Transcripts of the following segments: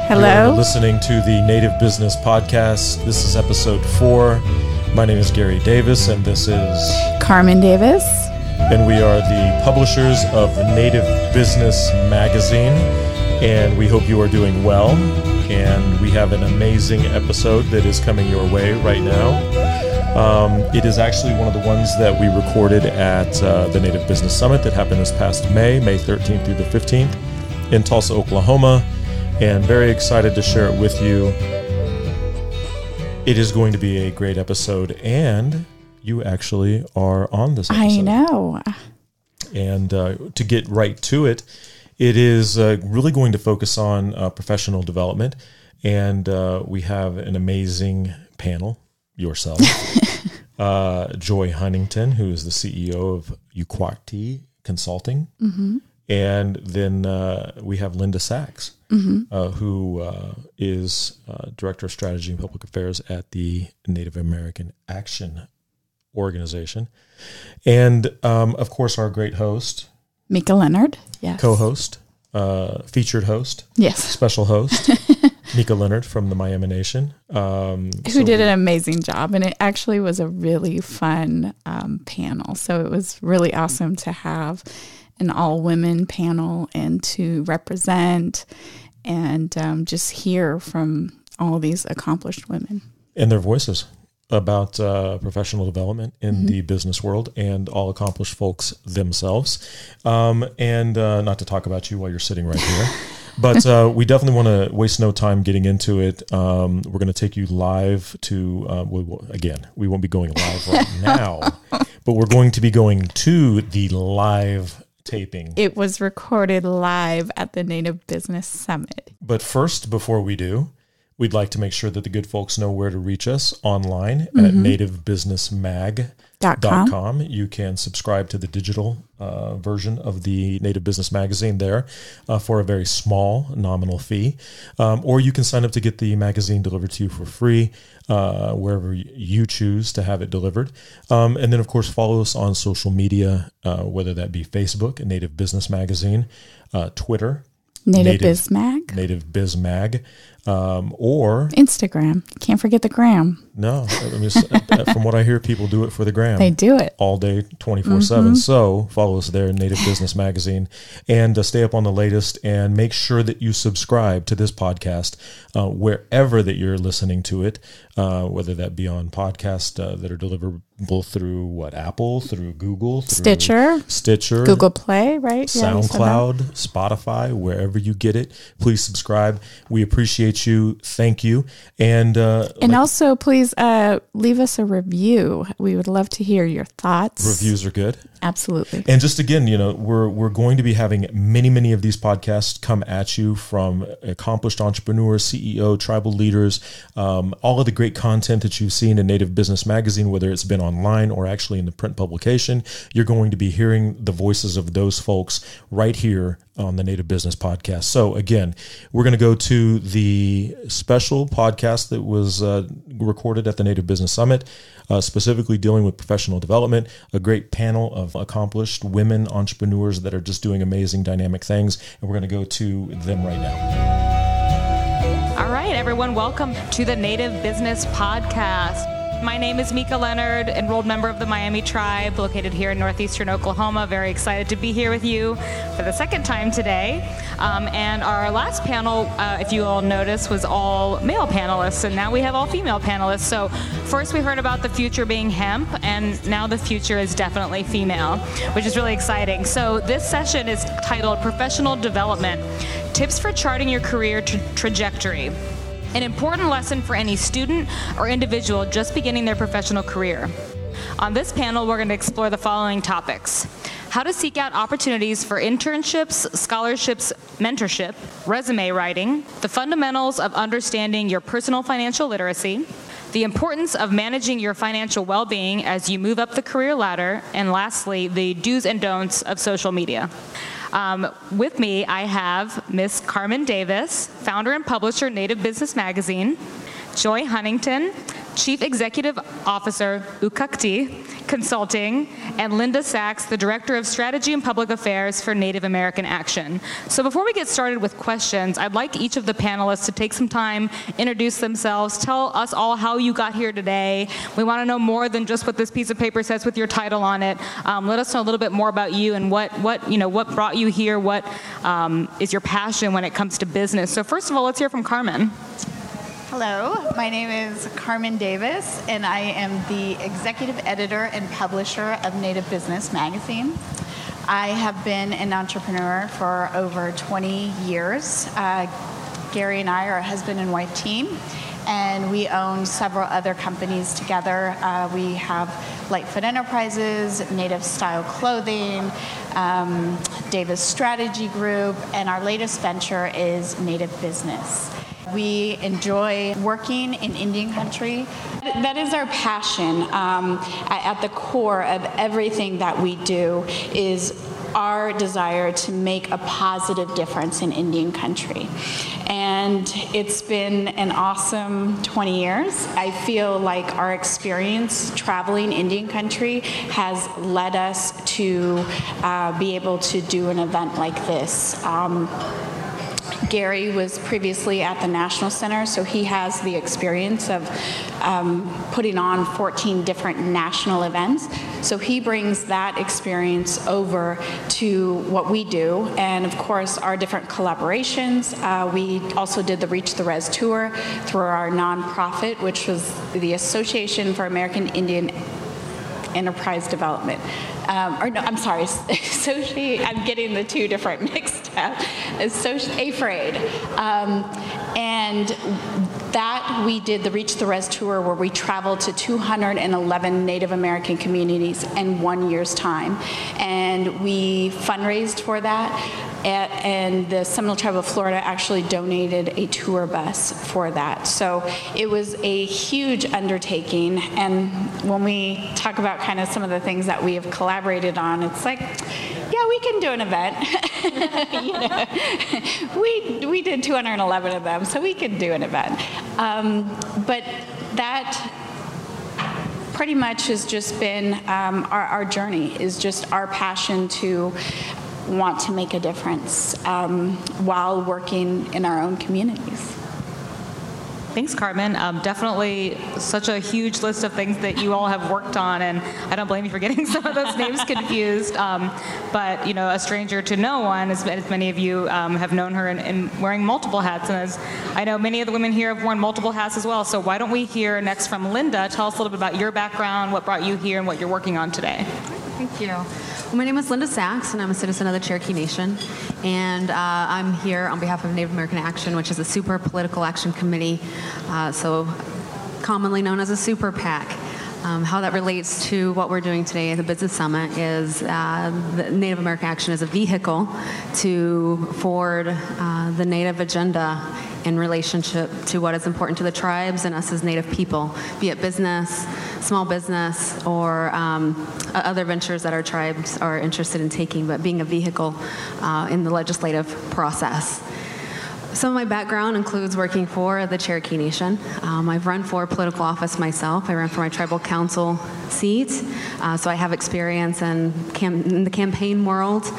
Hello. You're listening to the Native Business Podcast. This is episode 4. My name is Gary Davis, and this is Carmen Davis. And we are the publishers of the Native Business Magazine, and we hope you are doing well. And we have an amazing episode that is coming your way right now. It is actually one of the ones that we recorded at the Native Business Summit that happened this past May 13th through the 15th in Tulsa, Oklahoma. And very excited to share it with you. It is going to be a great episode, and you actually are on this episode. I know. And to get right to it, it is really going to focus on professional development, and we have an amazing panel, yourself, Joy Huntington, who is the CEO of Uquati Consulting, and then we have Linda Sachs, who is Director of Strategy and Public Affairs at the Native American Action Organization. And, of course, our great host, Mika Leonard. Yes. Co-host, featured host. Yes. Special host, Mika Leonard from the Miami Nation. Who did an amazing job. And it actually was a really fun panel. So it was really awesome to have an all-women panel and to represent and just hear from all these accomplished women. And their voices about professional development in the business world and all accomplished folks themselves. And not to talk about you while you're sitting right here, but we definitely want to waste no time getting into it. We're going to take you live to, we won't be going live right now, but we're going to be going to the live taping. It was recorded live at the Native Business Summit. But first, before we do, we'd like to make sure that the good folks know where to reach us online at nativebusinessmag.com. You can subscribe to the digital version of the Native Business Magazine there for a very small nominal fee. Or you can sign up to get the magazine delivered to you for free wherever you choose to have it delivered. And then, of course, follow us on social media, whether that be Facebook, Native Business Magazine, Twitter, Native Biz Mag, or Instagram. Can't forget the gram. No, from what I hear, people do it for the gram. They do it all day, 24/7. So follow us there, Native Business Magazine, and stay up on the latest. And make sure that you subscribe to this podcast wherever that you're listening to it, whether that be on podcasts that are deliverable through Apple, through Google, through Stitcher, Google Play, right? SoundCloud, Spotify, wherever you get it. Please subscribe. We appreciate you. Thank you. And also, please leave us a review. We would love to hear your thoughts. Reviews are good. Absolutely. And just again, we're going to be having many of these podcasts come at you from accomplished entrepreneurs, CEO, tribal leaders, all of the great content that you've seen in Native Business Magazine, whether it's been online or actually in the print publication. You're going to be hearing the voices of those folks right here on the Native Business Podcast. So again, we're going to go to the special podcast that was recorded at the Native Business Summit, specifically dealing with professional development, a great panel of accomplished women entrepreneurs that are just doing amazing dynamic things. And we're going to go to them right now. All right, everyone, welcome to the Native Business Podcast. My name is Mika Leonard, enrolled member of the Miami Tribe, located here in northeastern Oklahoma. Very excited to be here with you for the second time today. And our last panel, if you all notice, was all male panelists, and now we have all female panelists. So first we heard about the future being hemp, and now the future is definitely female, which is really exciting. So this session is titled Professional Development, Tips for Charting Your Career Trajectory. An important lesson for any student or individual just beginning their professional career. On this panel, we're going to explore the following topics: how to seek out opportunities for internships, scholarships, mentorship, resume writing, the fundamentals of understanding your personal financial literacy, the importance of managing your financial well-being as you move up the career ladder, and lastly, the do's and don'ts of social media. With me, I have Miss Carmen Davis, founder and publisher, Native Business Magazine, Joy Huntington, Chief Executive Officer, Ukakti Consulting, and Linda Sachs, the Director of Strategy and Public Affairs for Native American Action. So before we get started with questions, I'd like each of the panelists to take some time, introduce themselves, tell us all how you got here today. We want to know more than just what this piece of paper says with your title on it. Let us know a little bit more about you and what brought you here, what is your passion when it comes to business. So first of all, let's hear from Carmen. Hello, my name is Carmen Davis, and I am the executive editor and publisher of Native Business Magazine. I have been an entrepreneur for over 20 years. Gary and I are a husband and wife team, and we own several other companies together. We have Lightfoot Enterprises, Native Style Clothing, Davis Strategy Group, and our latest venture is Native Business. We enjoy working in Indian country. That is our passion. At the core of everything that we do is our desire to make a positive difference in Indian country. And it's been an awesome 20 years. I feel like our experience traveling Indian country has led us to be able to do an event like this. Gary was previously at the National Center, so he has the experience of putting on 14 different national events. So he brings that experience over to what we do, and of course our different collaborations. We also did the Reach the Res tour through our nonprofit, which was the Association for American Indian Enterprise Development. I'm getting the two different mixed up. AFRAID. And that we did the Reach the Res tour where we traveled to 211 Native American communities in 1 year's time. And we fundraised for that. And the Seminole Tribe of Florida actually donated a tour bus for that. So it was a huge undertaking. And when we talk about kind of some of the things that we have collaborated on, it's like, yeah, we can do an event. We did 211 of them, so we can do an event. But that pretty much has just been our journey, is just our passion to want to make a difference while working in our own communities. Thanks, Carmen. Definitely such a huge list of things that you all have worked on, and I don't blame you for getting some of those names confused. But, a stranger to no one, as many of you have known her in wearing multiple hats, and as I know many of the women here have worn multiple hats as well. So why don't we hear next from Linda? Tell us a little bit about your background, what brought you here, and what you're working on today. Thank you. Well, my name is Linda Sachs, and I'm a citizen of the Cherokee Nation. And I'm here on behalf of Native American Action, which is a super political action committee, so commonly known as a super PAC. How that relates to what we're doing today at the Business Summit is the Native American Action is a vehicle to forward the Native agenda in relationship to what is important to the tribes and us as Native people, be it business, small business, or other ventures that our tribes are interested in taking, but being a vehicle in the legislative process. Some of my background includes working for the Cherokee Nation. I've run for political office myself. I ran for my tribal council seat, so I have experience in the campaign world,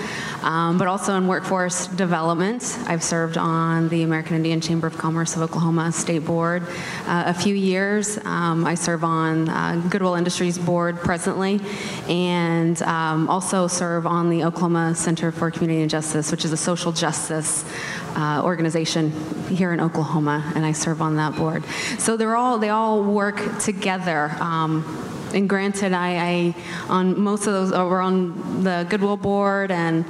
but also in workforce development. I've served on the American Indian Chamber of Commerce of Oklahoma State Board a few years. I serve on Goodwill Industries Board presently, and also serve on the Oklahoma Center for Community and Justice, which is a social justice organization here in Oklahoma, and I serve on that board. So they all work together. And granted, I on most of those, we're on the Goodwill Board and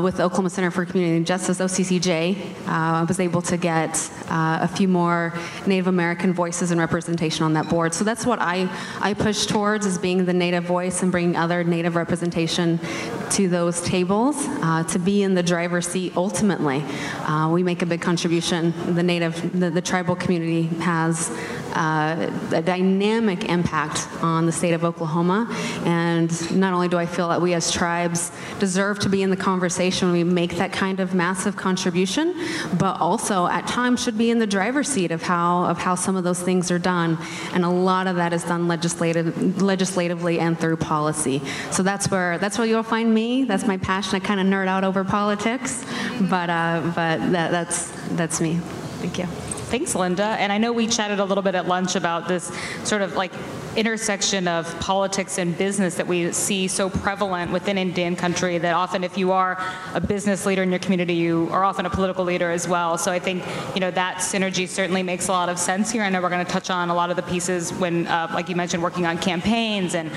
with the Oklahoma Center for Community and Justice, OCCJ, I was able to get a few more Native American voices and representation on that board. So that's what I push towards, is being the Native voice and bringing other Native representation to those tables, to be in the driver's seat ultimately. We make a big contribution. The tribal community has a dynamic impact on the state of Oklahoma. And not only do I feel that we as tribes deserve to be in the conversation when we make that kind of massive contribution, but also at times should be in the driver's seat of how some of those things are done. And a lot of that is done legislatively and through policy. So that's where you'll find me. That's my passion. I kind of nerd out over politics, but that's me. Thank you. Thanks, Linda. And I know we chatted a little bit at lunch about this sort of like intersection of politics and business that we see so prevalent within Indian country, that often if you are a business leader in your community, you are often a political leader as well. So I think, that synergy certainly makes a lot of sense here. I know we're going to touch on a lot of the pieces when, like you mentioned, working on campaigns and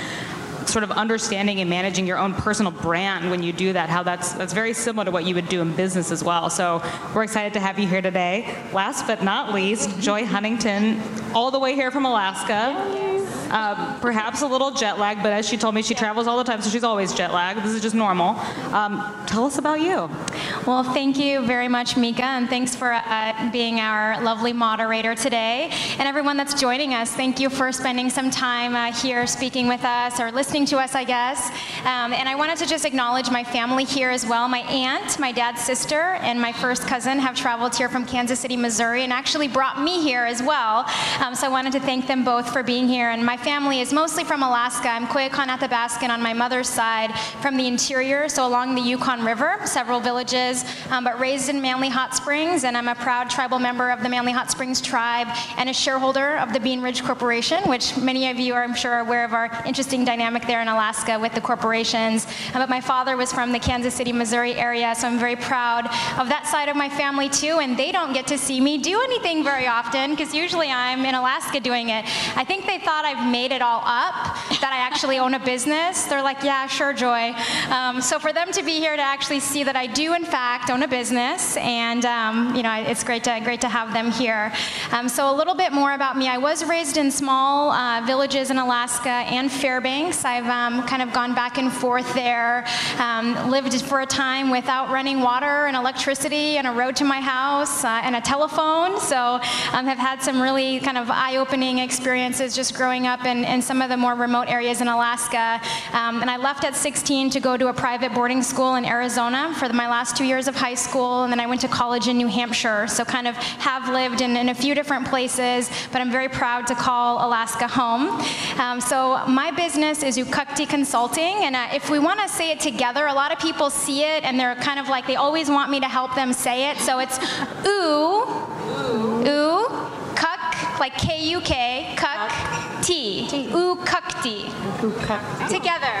sort of understanding and managing your own personal brand when you do that, how that's very similar to what you would do in business as well. So we're excited to have you here today. Last but not least, Joy Huntington, all the way here from Alaska. Perhaps a little jet lag, but as she told me, she travels all the time, so she's always jet lagged. This is just normal. Tell us about you. Well, thank you very much, Mika, and thanks for being our lovely moderator today. And everyone that's joining us, thank you for spending some time here speaking with us, or listening to us, I guess. And I wanted to just acknowledge my family here as well. My aunt, my dad's sister, and my first cousin have traveled here from Kansas City, Missouri, and actually brought me here as well. So I wanted to thank them both for being here. And my family is mostly from Alaska. I'm Koyukon Athabaskan on my mother's side, from the interior, so along the Yukon River, several villages, but raised in Manly Hot Springs, and I'm a proud tribal member of the Manly Hot Springs tribe and a shareholder of the Bean Ridge Corporation, which many of you are, I'm sure, are aware of our interesting dynamic there in Alaska with the corporations. But my father was from the Kansas City, Missouri area, so I'm very proud of that side of my family too, and they don't get to see me do anything very often, because usually I'm in Alaska doing it. I think they thought I've made it all up, that I actually own a business. They're like, yeah, sure, Joy. So for them to be here to actually see that I do, in fact, own a business, and it's great to have them here. So a little bit more about me. I was raised in small villages in Alaska and Fairbanks. I've kind of gone back and forth there, lived for a time without running water and electricity and a road to my house and a telephone. So have had some really kind of eye-opening experiences just growing up in some of the more remote areas in Alaska. And I left at 16 to go to a private boarding school in Arizona for my last 2 years of high school, and then I went to college in New Hampshire. So kind of have lived in a few different places, but I'm very proud to call Alaska home. So my business is Ukukti Consulting, and if we want to say it together, a lot of people see it and they're kind of like, they always want me to help them say it. So it's Kuk, like K-U-K, Kuk-T, Ukukti. Together.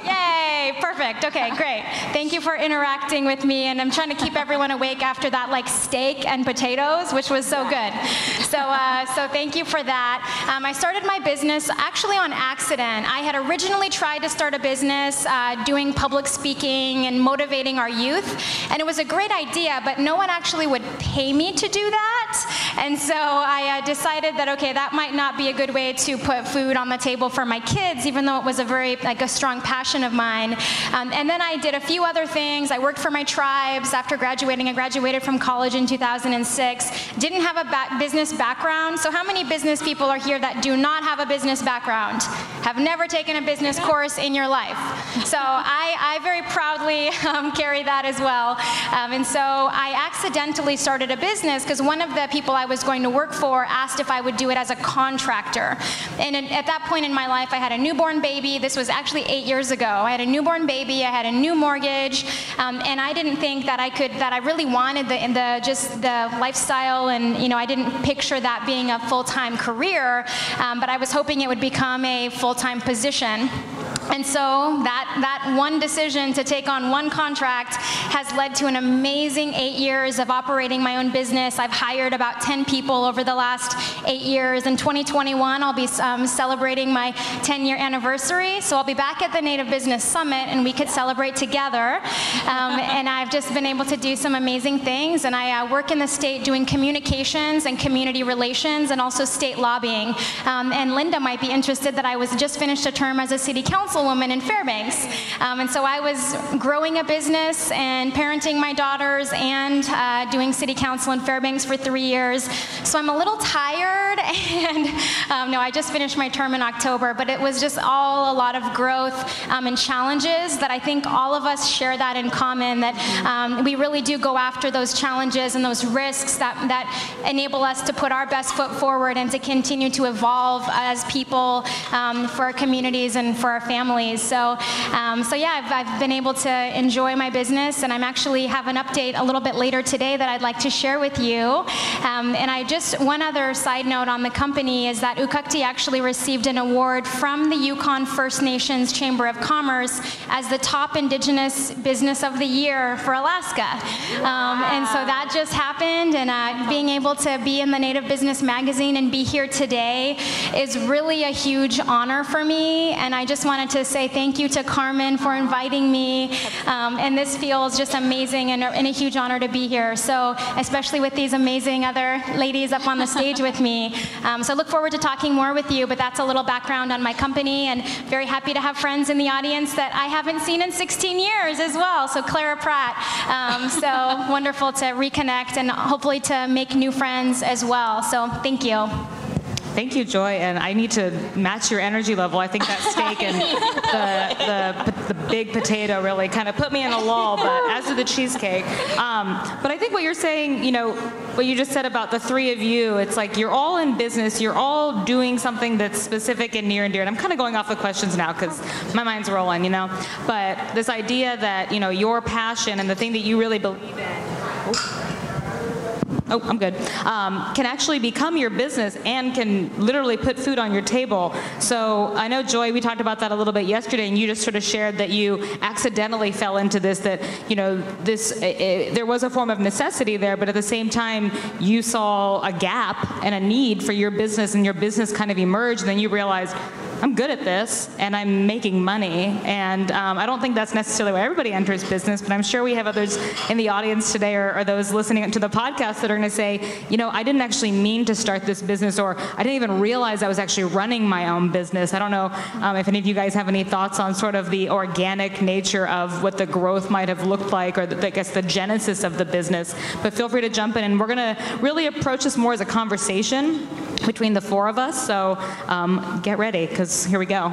Yay, perfect. Okay, great. Thank you for interacting with me, and I'm trying to keep everyone awake after that like steak and potatoes, which was so good. So thank you for that. I started my business actually on accident. I had originally tried to start a business doing public speaking and motivating our youth, and it was a great idea, but no one actually would pay me to do that. And so I decided that, okay, that might not be a good way to put food on the table for my kids, even though it was a very a strong passion of mine. And then I did a few other things. I worked for my tribes after graduating. I graduated from college in 2006. Didn't have a business background. So how many business people are here that do not have a business background? Have never taken a business course in your life? So I very proudly carry that as well. And so I accidentally started a business because one of the people I was going to work for asked if I would do it as a contractor. And at that point in my life, I had a newborn baby. This was actually 8 years ago. I had a newborn baby. I had a new mortgage, and I didn't think that I really wanted the lifestyle, and I didn't picture that being a full-time career, but I was hoping it would become a full-time position. And so that one decision to take on one contract has led to an amazing 8 years of operating my own business. I've hired about 10 people over the last 8 years. In 2021, I'll be celebrating my 10-year anniversary. So I'll be back at the Native Business Summit, and we could celebrate together. And I've just been able to do some amazing things. And I work in the state doing communications and community relations and also state lobbying. And Linda might be interested that I was just finished a term as a city councilwoman in Fairbanks. And so I was growing a business and parenting my daughters and doing city council in Fairbanks for 3 years. So I'm a little tired Leonard, and no, I just finished my term in October, but it was just all a lot of growth and challenges that I think all of us share that in common, that we really do go after those challenges and those risks that enable us to put our best foot forward and to continue to evolve as people for our communities and for our families. So yeah, I've been able to enjoy my business, and I'm actually have an update a little bit later today that I'd like to share with you. One other side note on the company is that Ukukti actually received an award from the Yukon First Nations Chamber of Commerce as the top Indigenous Business of the Year for Alaska. And so that just happened, and being able to be in the Native Business magazine and be here today is really a huge honor for me, and I just wanted to say thank you to Carmen for inviting me, and this feels just amazing and a huge honor to be here, so especially with these amazing other ladies up on the stage with me. So I look forward to talking more with you, but that's a little background on my company, and very happy to have friends in the audience that I haven't seen in 16 years as well, so Clara Pratt. So wonderful to reconnect and hopefully to make new friends as well, so thank you. Thank you, Joy, and I need to match your energy level. I think that steak and the big potato really kind of put me in a lull, but as did the cheesecake. But I think what you're saying, what you just said about the three of you, it's like you're all in business, you're all doing something that's specific and near and dear, and I'm kind of going off the questions now because my mind's rolling, But this idea that, your passion and the thing that you really believe in, oh, I'm good, can actually become your business and can literally put food on your table. So I know, Joy, we talked about that a little bit yesterday, and you just sort of shared that you accidentally fell into this, that, there was a form of necessity there, but at the same time, you saw a gap and a need for your business, and your business kind of emerged, and then you realized, I'm good at this, and I'm making money. And I don't think that's necessarily why everybody enters business, but I'm sure we have others in the audience today or those listening to the podcast that are going to say, I didn't actually mean to start this business, or I didn't even realize I was actually running my own business. I don't know if any of you guys have any thoughts on sort of the organic nature of what the growth might have looked like, or I guess the genesis of the business. But feel free to jump in, and we're going to really approach this more as a conversation between the four of us. So get ready, because here we go.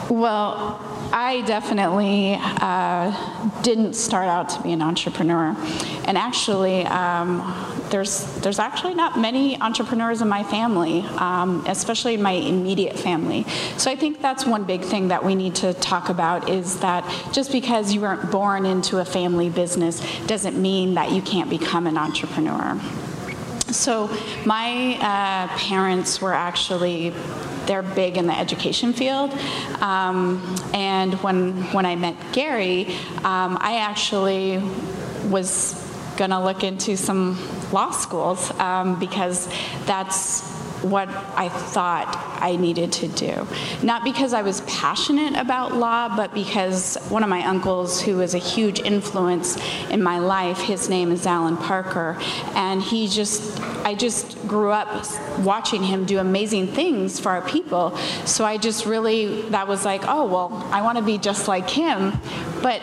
Well, I definitely didn't start out to be an entrepreneur, and actually, there's actually not many entrepreneurs in my family, especially in my immediate family. So I think that's one big thing that we need to talk about, is that just because you weren't born into a family business doesn't mean that you can't become an entrepreneur. So my parents were actually, they're big in the education field, and when I met Gary, I actually was gonna look into some law schools because that's what I thought I needed to do. Not because I was passionate about law, but because one of my uncles, who was a huge influence in my life, his name is Alan Parker, and I just grew up watching him do amazing things for our people. So I just really, that was like, oh, well, I want to be just like him. But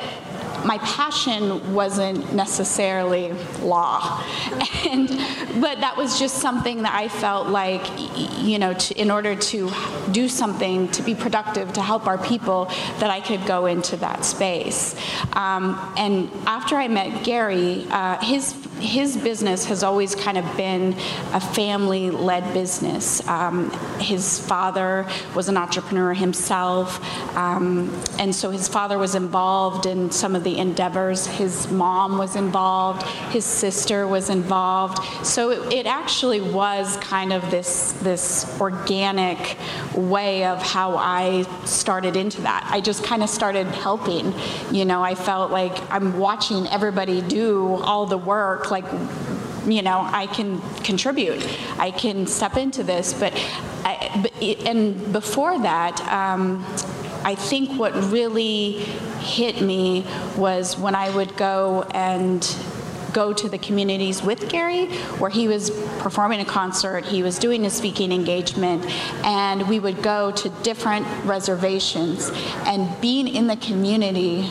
my passion wasn't necessarily law, but that was just something that I felt like, in order to do something, to be productive, to help our people, that I could go into that space. And after I met Gary, his business has always kind of been a family-led business. His father was an entrepreneur himself, and so his father was involved in some of the endeavors. His mom was involved. His sister was involved. So it actually was kind of this organic way of how I started into that. I just kind of started helping. I felt like I'm watching everybody do all the work, like, I can contribute. I can step into this. And before that, I think what really hit me was when I would go to the communities with Gary, where he was performing a concert, he was doing a speaking engagement, and we would go to different reservations, and being in the community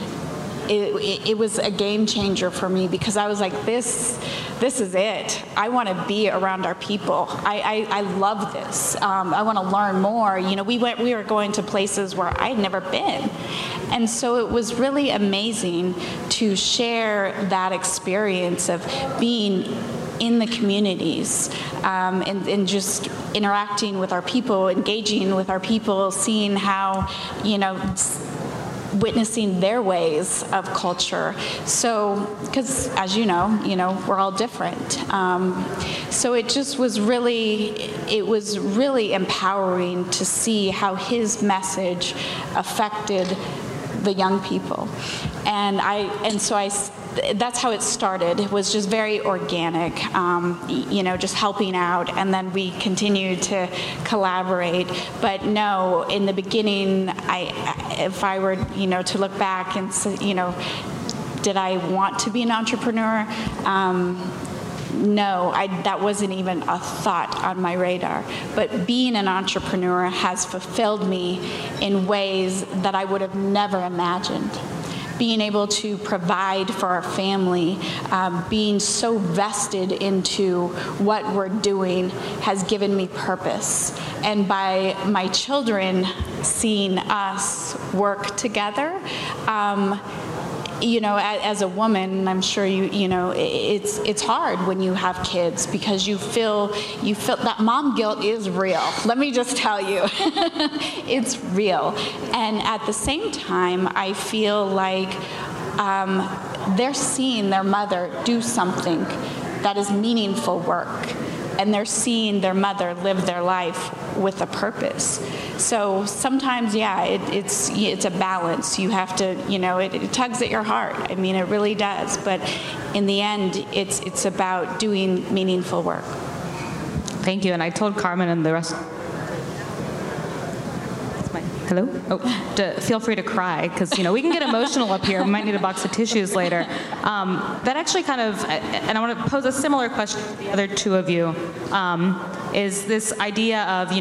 it was a game changer for me, because I was like, this is it. I want to be around our people. I love this. I want to learn more. You know, we were going to places where I'd never been. And so it was really amazing to share that experience of being in the communities, and just interacting with our people, engaging with our people, seeing how, you know, witnessing their ways of culture. So, because as you know, we're all different. So it just was really empowering to see how his message affected the young people. And so that's how it started. It was just very organic, just helping out, and then we continued to collaborate. But no, in the beginning, if I were, to look back and say, did I want to be an entrepreneur? No, that wasn't even a thought on my radar. But being an entrepreneur has fulfilled me in ways that I would have never imagined. Being able to provide for our family, being so vested into what we're doing has given me purpose. And by my children seeing us work together, as a woman, I'm sure it's hard when you have kids, because you feel that mom guilt is real. Let me just tell you, it's real. And at the same time, I feel like they're seeing their mother do something that is meaningful work, and they're seeing their mother live their life with a purpose. So sometimes, it's a balance. You have to, it tugs at your heart. I mean, it really does. But in the end, it's about doing meaningful work. Thank you. And I told Carmen and the rest. Hello? Feel free to cry, because, we can get emotional up here. We might need a box of tissues later. That actually kind of, and I want to pose a similar question to the other two of you, is this idea of,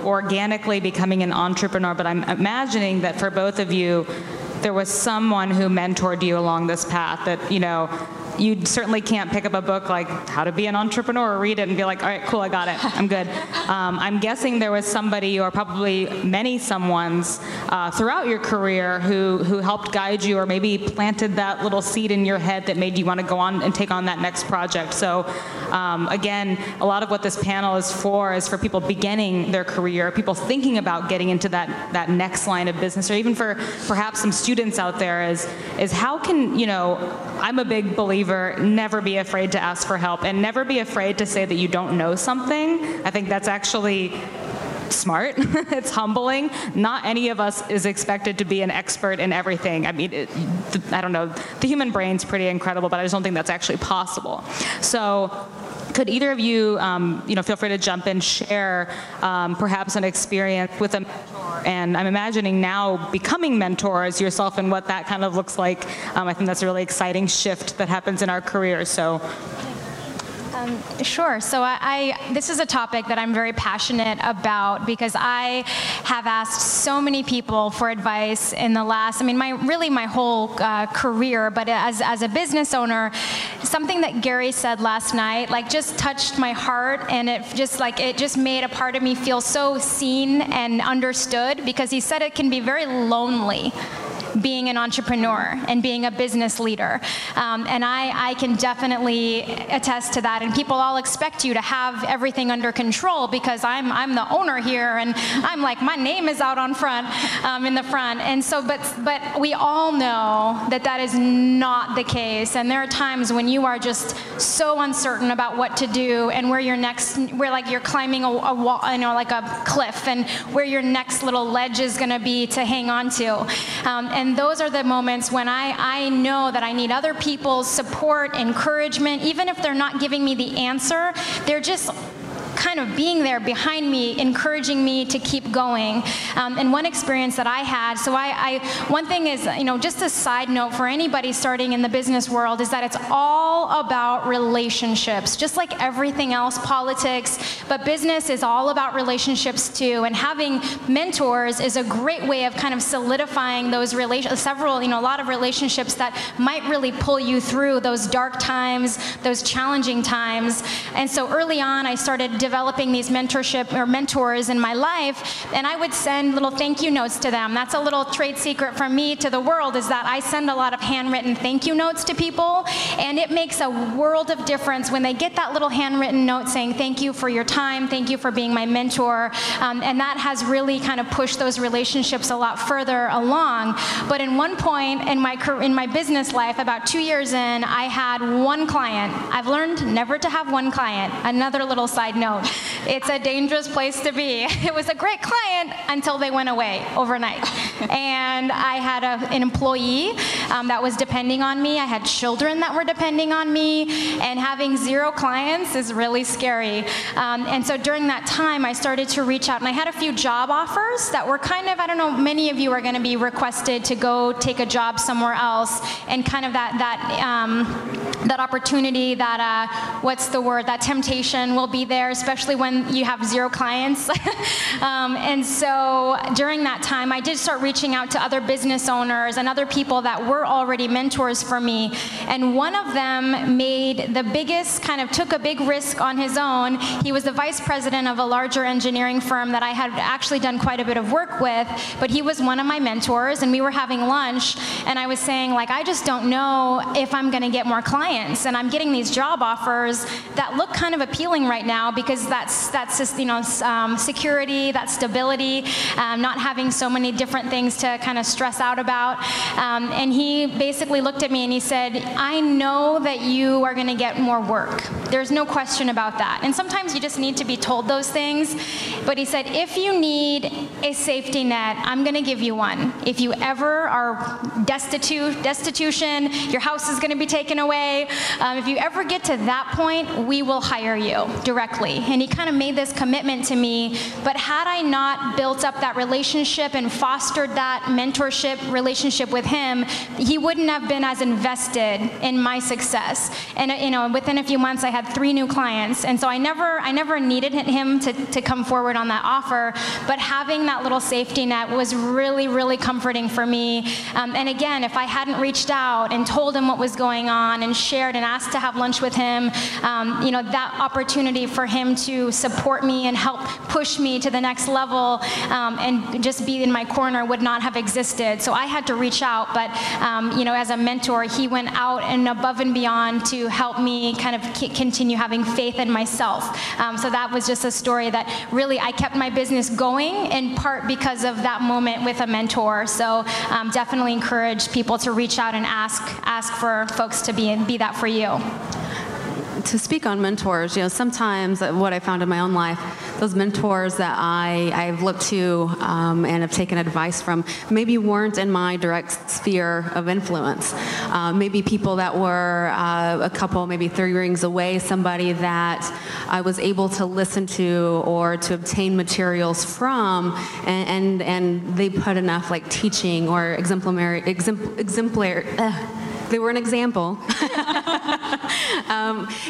organically becoming an entrepreneur. But I'm imagining that for both of you, there was someone who mentored you along this path that, you certainly can't pick up a book like How to Be an Entrepreneur or read it and be like, all right, cool, I got it, I'm good. I'm guessing there was somebody, or probably many someones throughout your career who helped guide you, or maybe planted that little seed in your head that made you want to go on and take on that next project. So again, a lot of what this panel is for people beginning their career, people thinking about getting into that next line of business, or even for perhaps some students out there is how can, I'm a big believer, never be afraid to ask for help, and never be afraid to say that you don't know something. I think that's actually smart. It's humbling. Not any of us is expected to be an expert in everything. I mean, I don't know. The human brain's pretty incredible, but I just don't think that's actually possible. So could either of you, feel free to jump in, share perhaps an experience with a mentor? And I'm imagining now becoming mentors yourself and what that kind of looks like. I think that's a really exciting shift that happens in our careers. So. Sure. So this is a topic that I'm very passionate about, because I have asked so many people for advice in the last, my whole career, but as a business owner, something that Gary said last night, just touched my heart, and it just made a part of me feel so seen and understood, because he said it can be very lonely being an entrepreneur and being a business leader. And I can definitely attest to that. And people all expect you to have everything under control, because I'm the owner here, and I'm like, my name is out on front, in the front. And so, but we all know that is not the case. And there are times when you are just so uncertain about what to do, and where you're climbing a wall, like a cliff, and where your next little ledge is going to be to hang on to. And those are the moments when I know that I need other people's support, encouragement, even if they're not giving me the answer. They're just kind of being there behind me, encouraging me to keep going. And one experience that I had, so one thing is, just a side note for anybody starting in the business world, is that it's all about relationships, just like everything else, politics, but business is all about relationships too. And having mentors is a great way of kind of solidifying those a lot of relationships that might really pull you through those dark times, those challenging times. And so early on, I started developing these mentors in my life, and I would send little thank you notes to them. That's a little trade secret from me to the world, is that I send a lot of handwritten thank you notes to people, and it makes a world of difference when they get that little handwritten note saying thank you for your time, thank you for being my mentor, and that has really kind of pushed those relationships a lot further along. But in one point in my business life, about 2 years in, I had one client. I've learned never to have one client. Another little side note. It's a dangerous place to be. It was a great client until they went away overnight. And I had an employee that was depending on me. I had children that were depending on me. And having 0 clients is really scary. And so during that time, I started to reach out. And I had a few job offers that were kind of, I don't know, many of you are going to be requested to go take a job somewhere else. And kind of that opportunity, that temptation will be there, especially when you have 0 clients. And so during that time, I did start reaching out to other business owners and other people that were already mentors for me. And one of them took a big risk on his own. He was the vice president of a larger engineering firm that I had actually done quite a bit of work with, but he was one of my mentors, and we were having lunch, and I was saying, I just don't know if I'm going to get more clients, and I'm getting these job offers that look kind of appealing right now because that's just, security, that stability, not having so many different things to kind of stress out about. And he basically looked at me and he said, I know that you are going to get more work. There's no question about that. And sometimes you just need to be told those things. But he said, if you need a safety net, I'm going to give you one. If you ever are destitution, your house is going to be taken away. If you ever get to that point, we will hire you directly. And he kind of made this commitment to me. But had I not built up that relationship and fostered that mentorship relationship with him, he wouldn't have been as invested in my success. And within a few months, I had 3 new clients. And so I never needed him to come forward on that offer. But having that little safety net was really, really comforting for me. And again, if I hadn't reached out and told him what was going on and shared and asked to have lunch with him, that opportunity for him to support me and help push me to the next level and just be in my corner would not have existed. So I had to reach out, but as a mentor, he went out and above and beyond to help me kind of continue having faith in myself. So that was just a story that really I kept my business going in part because of that moment with a mentor. So definitely encourage people to reach out and ask for folks to be that for you. To speak on mentors, sometimes what I found in my own life, those mentors that I've looked to and have taken advice from maybe weren't in my direct sphere of influence. Maybe people that were a couple, maybe 3 rings away, somebody that I was able to listen to or to obtain materials from, and they put enough teaching or exemplary. They were an example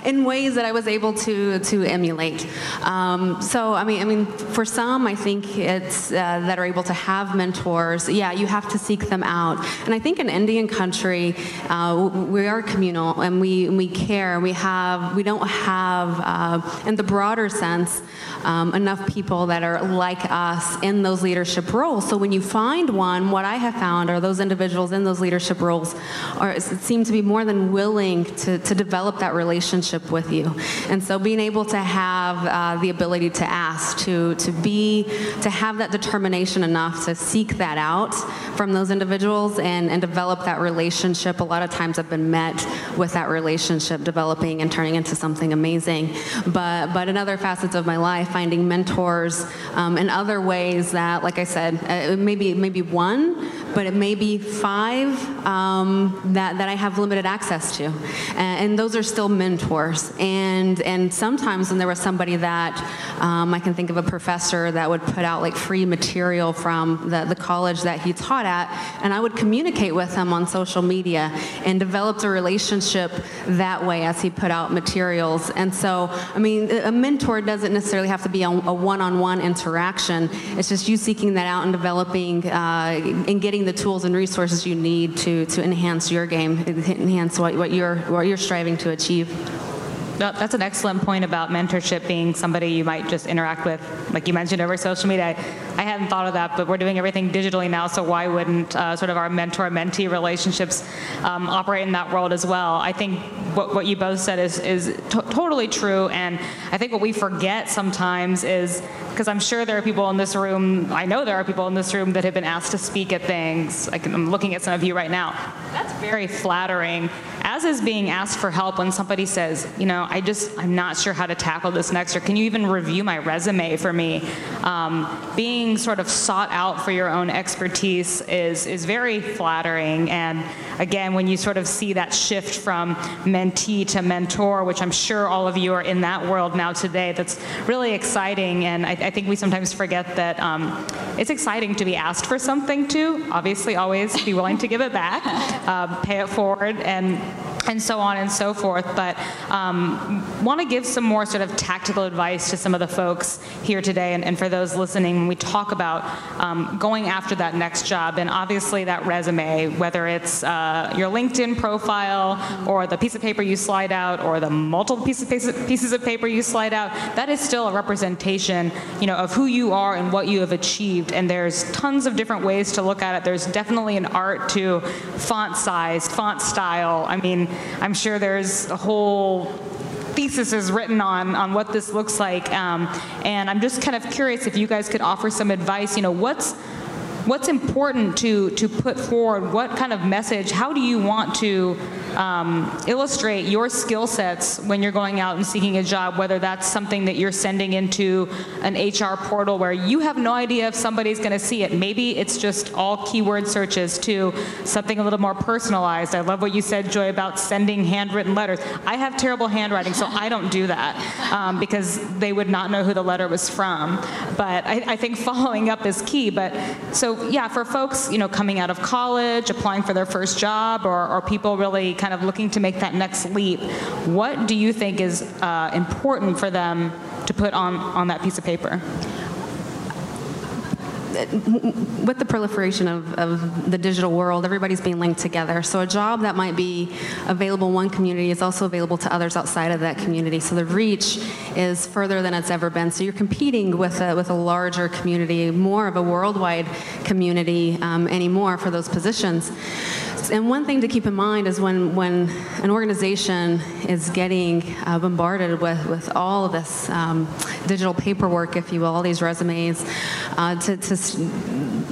in ways that I was able to emulate. So I mean, for some, I think it's that are able to have mentors. Yeah, you have to seek them out. And I think in Indian country, we are communal and we care. We don't have, in the broader sense, enough people that are like us in those leadership roles. So when you find one, what I have found are those individuals in those leadership roles seem to be more than willing to develop that relationship with you. And so being able to have the ability to ask, to have that determination enough to seek that out from those individuals and develop that relationship. A lot of times I've been met with that relationship developing and turning into something amazing. But in other facets of my life, finding mentors in other ways that, like I said, maybe one, but it may be 5 that I have limited access to. And those are still mentors. And sometimes when there was somebody that, I can think of a professor that would put out like free material from the college that he taught at, and I would communicate with him on social media and developed a relationship that way as he put out materials. And so, I mean, a mentor doesn't necessarily have to be a one-on-one interaction. It's just you seeking that out and developing and getting the tools and resources you need to enhance your game, enhance what you're striving to achieve. That's an excellent point about mentorship being somebody you might just interact with, like you mentioned, over social media. I hadn't thought of that, but we're doing everything digitally now, so why wouldn't sort of our mentor-mentee relationships operate in that world as well? I think what you both said is totally true, and I think what we forget sometimes is, because I'm sure there are people in this room, I know there are people in this room that have been asked to speak at things, like I'm looking at some of you right now. That's very flattering, as is being asked for help when somebody says, you know, I'm not sure how to tackle this next, or can you even review my resume for me? Being sort of sought out for your own expertise is very flattering. And again, when you sort of see that shift from mentee to mentor, which I'm sure all of you are in that world now today, that's really exciting. And I think we sometimes forget that it's exciting to be asked for something too. Obviously, always be willing to give it back, pay it forward, and so on and so forth. But want to give some more sort of tactical advice to some of the folks here today, and for those listening, when we talk about going after that next job, and obviously that resume, whether it's your LinkedIn profile or the piece of paper you slide out or the multiple pieces of paper you slide out, that is still a representation, you know, of who you are and what you have achieved. And there's tons of different ways to look at it. There's definitely an art to font size, font style. I mean, I'm sure there's a whole thesis is written on what this looks like, and I'm just kind of curious if you guys could offer some advice. You know, what's important to put forward? What kind of message? How do you want to illustrate your skill sets when you're going out and seeking a job, whether that's something that you're sending into an HR portal where you have no idea if somebody's going to see it. Maybe it's just all keyword searches, to something a little more personalized. I love what you said, Joy, about sending handwritten letters. I have terrible handwriting, so I don't do that because they would not know who the letter was from. But I think following up is key. But so yeah, for folks, you know, coming out of college, applying for their first job, or people really kind of looking to make that next leap, what do you think is important for them to put on that piece of paper? With the proliferation of the digital world, everybody's being linked together. So a job that might be available in one community is also available to others outside of that community. So the reach is further than it's ever been. So you're competing with a larger community, more of a worldwide community anymore for those positions. And one thing to keep in mind is when an organization is getting bombarded with all of this digital paperwork, if you will, all these resumes,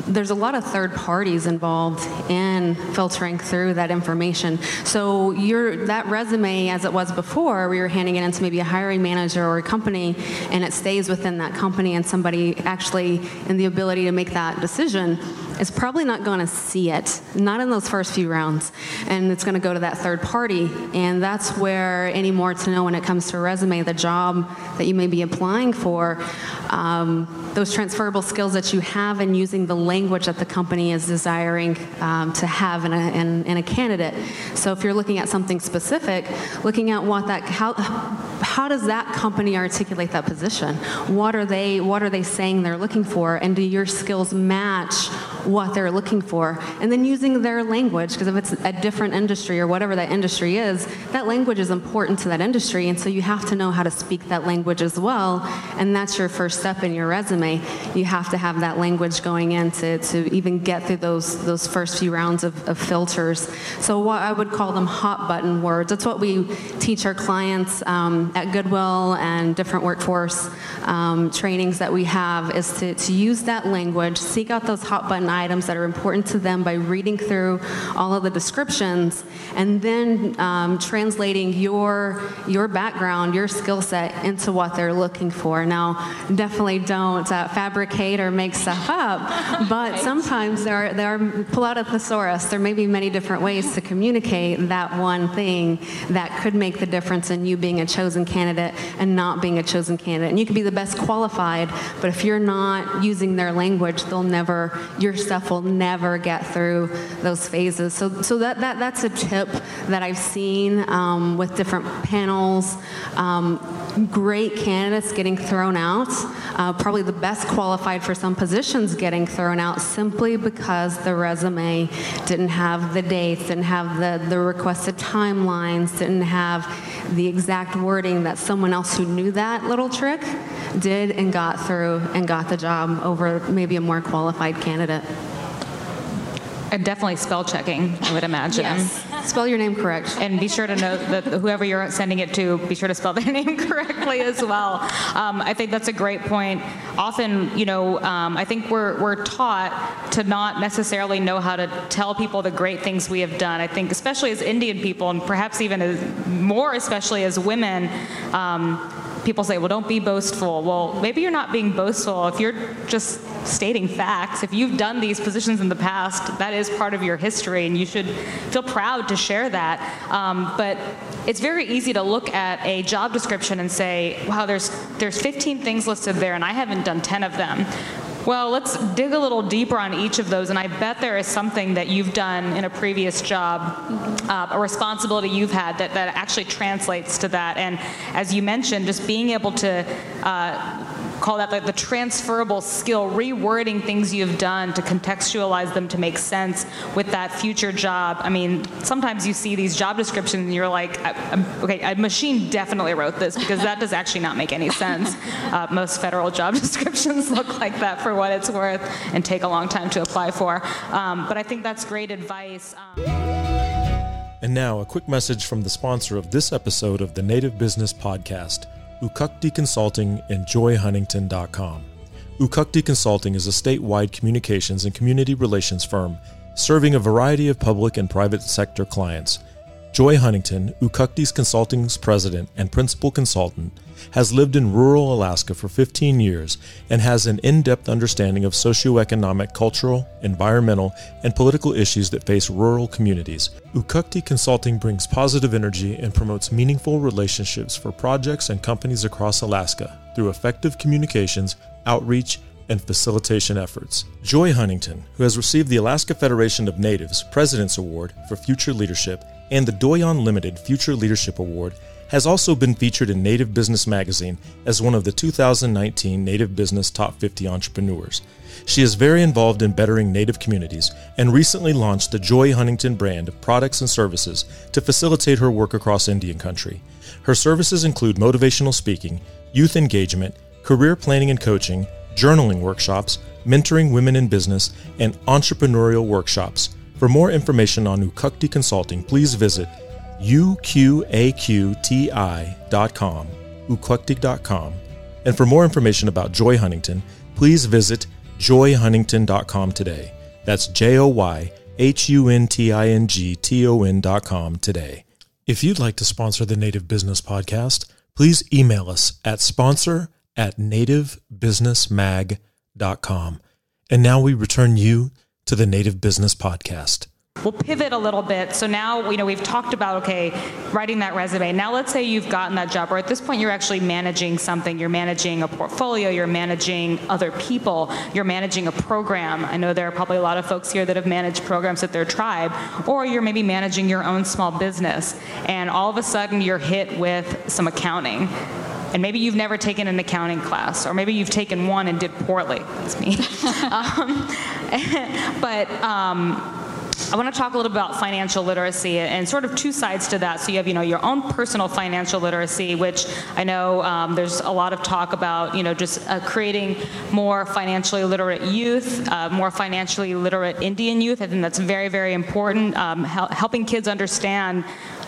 there's a lot of third parties involved in filtering through that information. So that resume, as it was before, where you're handing it into maybe a hiring manager or a company, and it stays within that company, and somebody actually in the ability to make that decision is probably not going to see it, not in those first few rounds, and it's going to go to that third party. And that's where any more to know when it comes to a resume, the job that you may be applying for, those transferable skills that you have in using the language that the company is desiring to have in a candidate. So if you're looking at something specific, looking at how does that company articulate that position? What are they saying they're looking for, and do your skills match what they're looking for? And then using their language, because if it's a different industry or whatever that industry is, that language is important to that industry, and so you have to know how to speak that language as well, and that's your first step in your resume. You have to have that language going in to even get through those first few rounds of filters. So what I would call them hot button words. That's what we teach our clients at Goodwill and different workforce trainings that we have, is to use that language, seek out those hot button items that are important to them by reading through all of the descriptions, and then translating your background, your skill set into what they're looking for. Now, definitely don't fabricate or make stuff up, but sometimes there are pull out a thesaurus. There may be many different ways to communicate that one thing that could make the difference in you being a chosen candidate and not being a chosen candidate. And you could be the best qualified, but if you're not using their language, your stuff will never get through those phases. So that's a tip that I've seen with different panels. Great candidates getting thrown out, probably the best qualified for some positions getting thrown out simply because the resume didn't have the dates, didn't have the requested timelines, didn't have the exact wording that someone else who knew that little trick did and got through and got the job over maybe a more qualified candidate. And definitely spell checking, I would imagine. Yes. Spell your name correct. And be sure to note that whoever you're sending it to, be sure to spell their name correctly as well. I think that's a great point. Often, I think we're taught to not necessarily know how to tell people the great things we have done. I think especially as Indian people, and perhaps even more especially as women, people say, well, don't be boastful. Well, maybe you're not being boastful if you're just stating facts. If you've done these positions in the past, that is part of your history, and you should feel proud to share that. But it's very easy to look at a job description and say, wow, there's 15 things listed there, and I haven't done 10 of them. Well, let's dig a little deeper on each of those, and I bet there is something that you've done in a previous job, a responsibility you've had that actually translates to that. And as you mentioned, just being able to call that the transferable skill, rewording things you've done to contextualize them to make sense with that future job. I mean, sometimes you see these job descriptions and you're like, okay, a machine definitely wrote this, because that does actually not make any sense. Most federal job descriptions look like that for what it's worth and take a long time to apply for. But I think that's great advice. And now a quick message from the sponsor of this episode of the Native Business Podcast, Ukukti Consulting and joyhuntington.com. Ukukti Consulting is a statewide communications and community relations firm serving a variety of public and private sector clients. Joy Huntington, Ukukti's Consulting's president and principal consultant, has lived in rural Alaska for 15 years and has an in-depth understanding of socioeconomic, cultural, environmental, and political issues that face rural communities. Ukukti Consulting brings positive energy and promotes meaningful relationships for projects and companies across Alaska through effective communications, outreach, and facilitation efforts. Joy Huntington, who has received the Alaska Federation of Natives President's Award for Future Leadership and the Doyon Limited Future Leadership Award, has also been featured in Native Business Magazine as one of the 2019 Native Business Top 50 Entrepreneurs. She is very involved in bettering Native communities and recently launched the Joy Huntington brand of products and services to facilitate her work across Indian country. Her services include motivational speaking, youth engagement, career planning and coaching, journaling workshops, mentoring women in business, and entrepreneurial workshops. For more information on Ukukti Consulting, please visit uqaqti.com, ukukti.com. And for more information about Joy Huntington, please visit joyhuntington.com today. That's joyhuntington.com today. If you'd like to sponsor the Native Business Podcast, please email us at sponsor@nativebusinessmag.com. And now we return you to the Native Business Podcast. We'll pivot a little bit. So now, we've talked about, writing that resume. Now let's say you've gotten that job, or at this point you're actually managing something. You're managing a portfolio, you're managing other people, you're managing a program. I know there are probably a lot of folks here that have managed programs at their tribe, or you're maybe managing your own small business, and all of a sudden you're hit with some accounting. And maybe you've never taken an accounting class, or maybe you've taken one and did poorly. That's me. I want to talk a little about financial literacy and sort of two sides to that. So you have, your own personal financial literacy, which I know there's a lot of talk about, just creating more financially literate youth, more financially literate Indian youth. I think that's very, very important. Helping kids understand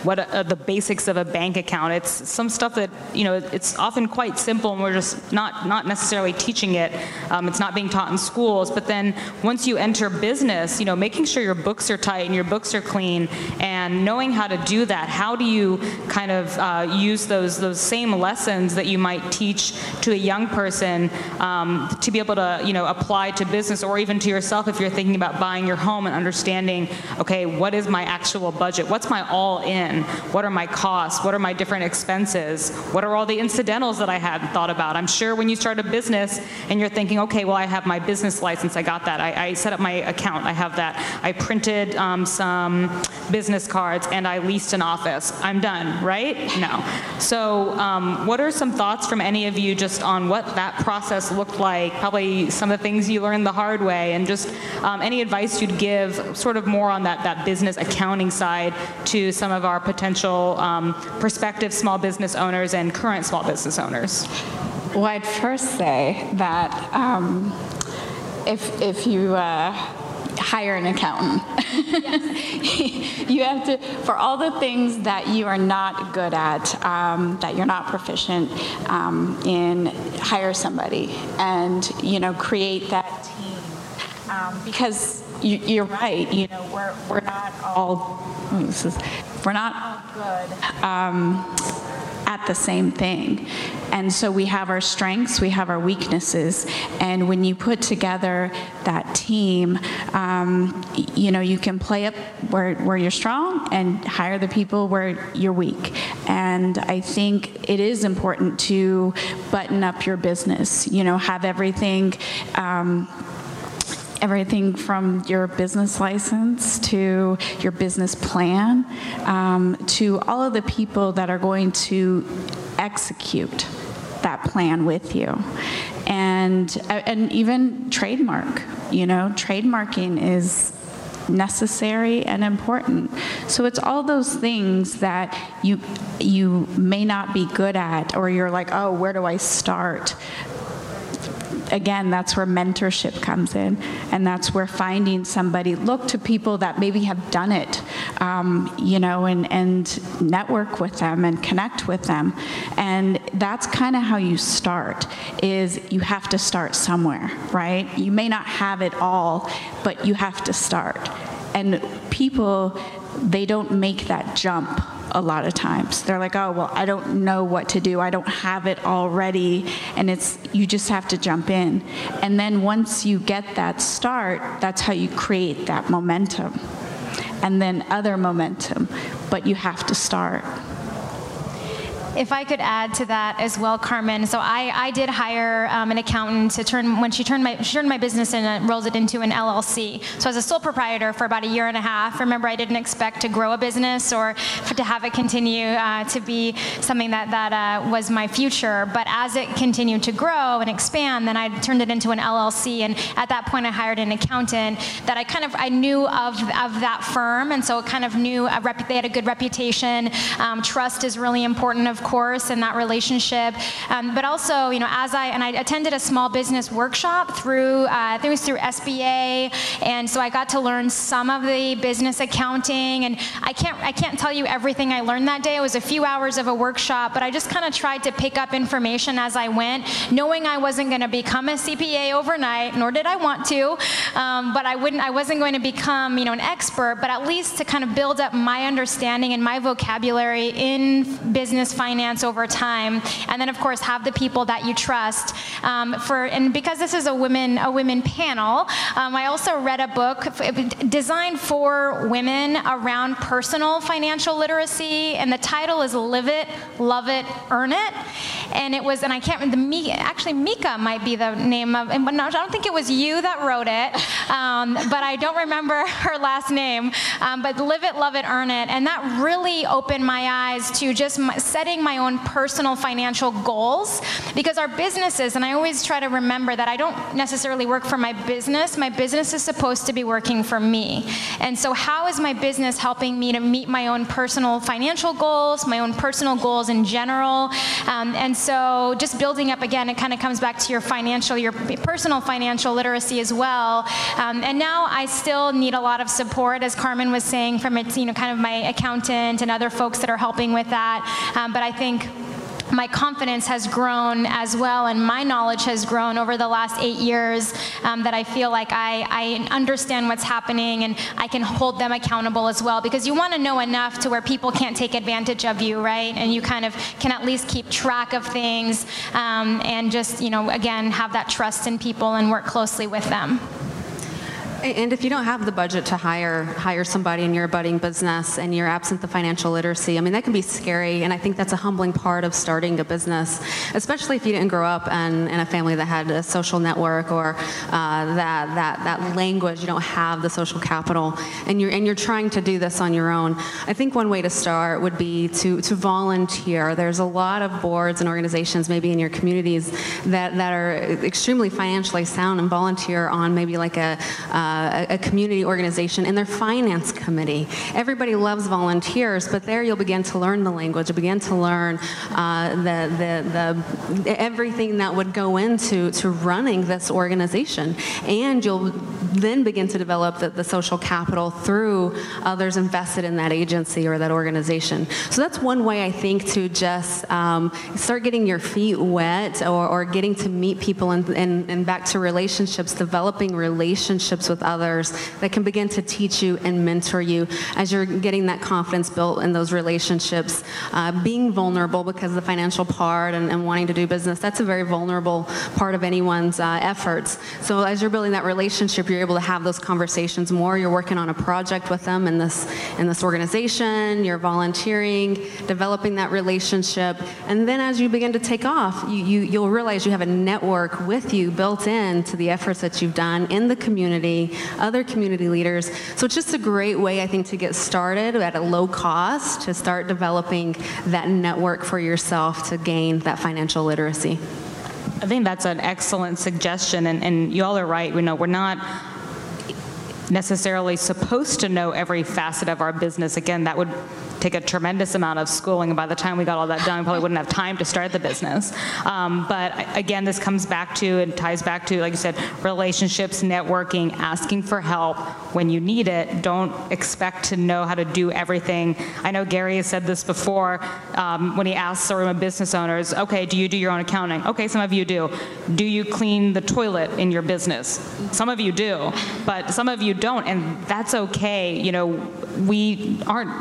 what the basics of a bank account. It's some stuff that, it's often quite simple, and we're just not necessarily teaching it. It's not being taught in schools. But then once you enter business, making sure your books are tight and your books are clean, and knowing how to do that. How do you kind of use those same lessons that you might teach to a young person to be able to, apply to business, or even to yourself if you're thinking about buying your home, and understanding, okay, what is my actual budget? What's my all-in? What are my costs? What are my different expenses? What are all the incidentals that I hadn't thought about? I'm sure when you start a business and you're thinking, okay, well, I have my business license, I got that. I set up my account, I have that. I printed some business cards, and I leased an office. I'm done, right? No. So what are some thoughts from any of you just on what that process looked like, probably some of the things you learned the hard way, and just any advice you'd give sort of more on that business accounting side to some of our potential prospective small business owners and current small business owners? Well, I'd first say that if you hire an accountant, you have to, for all the things that you are not good at, that you're not proficient in, hire somebody and, create that team. Because you're right, we're not all good at the same thing. And so we have our strengths, we have our weaknesses, and when you put together that team, you can play up where you're strong and hire the people where you're weak. And I think it is important to button up your business, have everything from your business license to your business plan, to all of the people that are going to execute that plan with you. And even trademark, trademarking is necessary and important. So it's all those things that you may not be good at, or you're like, oh, where do I start? Again, that's where mentorship comes in, and that's where finding somebody, look to people that maybe have done it, and network with them and connect with them. And that's kind of how you start, is you have to start somewhere, right? You may not have it all, but you have to start. And people, they don't make that jump a lot of times. They're like, oh, well, I don't know what to do. I don't have it already. And you just have to jump in. And then once you get that start, that's how you create that momentum. And then other momentum. But you have to start. If I could add to that as well, Carmen. So I did hire an accountant to when she turned my business and rolls it into an LLC. So as a sole proprietor for about a year and a half, remember, I didn't expect to grow a business or to have it continue to be something that was my future. But as it continued to grow and expand, then I turned it into an LLC. And at that point, I hired an accountant that I knew of that firm, and so kind of knew they had a good reputation. Trust is really important, of course, in that relationship. But also, I attended a small business workshop through, I think it was through SBA, and so I got to learn some of the business accounting, and I can't tell you everything I learned that day. It was a few hours of a workshop, but I just kind of tried to pick up information as I went, knowing I wasn't going to become a CPA overnight, nor did I want to, but I wasn't going to become, an expert, but at least to kind of build up my understanding and my vocabulary in business finance over time, and then of course have the people that you trust. And because this is a women panel, I also read a book designed for women around personal financial literacy, and the title is "Live It, Love It, Earn It." And I can't remember Mika might be the name of, and I don't think it was you that wrote it, but I don't remember her last name. But "Live It, Love It, Earn It," and that really opened my eyes to just setting my own personal financial goals, because our businesses, and I always try to remember that I don't necessarily work for my business is supposed to be working for me. And so how is my business helping me to meet my own personal financial goals, my own personal goals in general? And And so just building up, again, it kind of comes back to your personal financial literacy as well. And now I still need a lot of support, as Carmen was saying, from its, kind of my accountant and other folks that are helping with that. But I think my confidence has grown as well, and my knowledge has grown over the last 8 years, that I feel like I understand what's happening, and I can hold them accountable as well, because you want to know enough to where people can't take advantage of you, right? And you kind of can at least keep track of things, and just, again, have that trust in people and work closely with them. And if you don't have the budget to hire somebody in your budding business and you're absent the financial literacy, I mean, that can be scary, and I think that's a humbling part of starting a business, especially if you didn't grow up in a family that had a social network or that language. You don't have the social capital, and you're trying to do this on your own. I think one way to start would be to volunteer. There's a lot of boards and organizations maybe in your communities that are extremely financially sound, and volunteer on maybe like a community organization in their finance committee. Everybody loves volunteers, but there you'll begin to learn the language. You'll begin to learn everything that would go into running this organization, and you'll then begin to develop the social capital through others invested in that agency or that organization. So that's one way, I think, to just start getting your feet wet, or getting to meet people and back to relationships, developing relationships with others that can begin to teach you and mentor you as you're getting that confidence built in those relationships. Being vulnerable, because the financial part and wanting to do business, that's a very vulnerable part of anyone's efforts. So as you're building that relationship, you're able to have those conversations more. You're working on a project with them in this organization, you're volunteering, developing that relationship, and then as you begin to take off, you'll realize you have a network with you built in to the efforts that you've done in the community, other community leaders. So it's just a great way, I think, to get started at a low cost, to start developing that network for yourself to gain that financial literacy. I think that's an excellent suggestion, and you all are right. We're not necessarily supposed to know every facet of our business. Again, that would take a tremendous amount of schooling, and by the time we got all that done, we probably wouldn't have time to start the business. But again, this comes back to and ties back to, like you said, relationships, networking, asking for help when you need it. Don't expect to know how to do everything. I know Gary has said this before when he asks a room of business owners, okay, do you do your own accounting? Okay, some of you do. Do you clean the toilet in your business? Some of you do, but some of you don't, and that's okay. We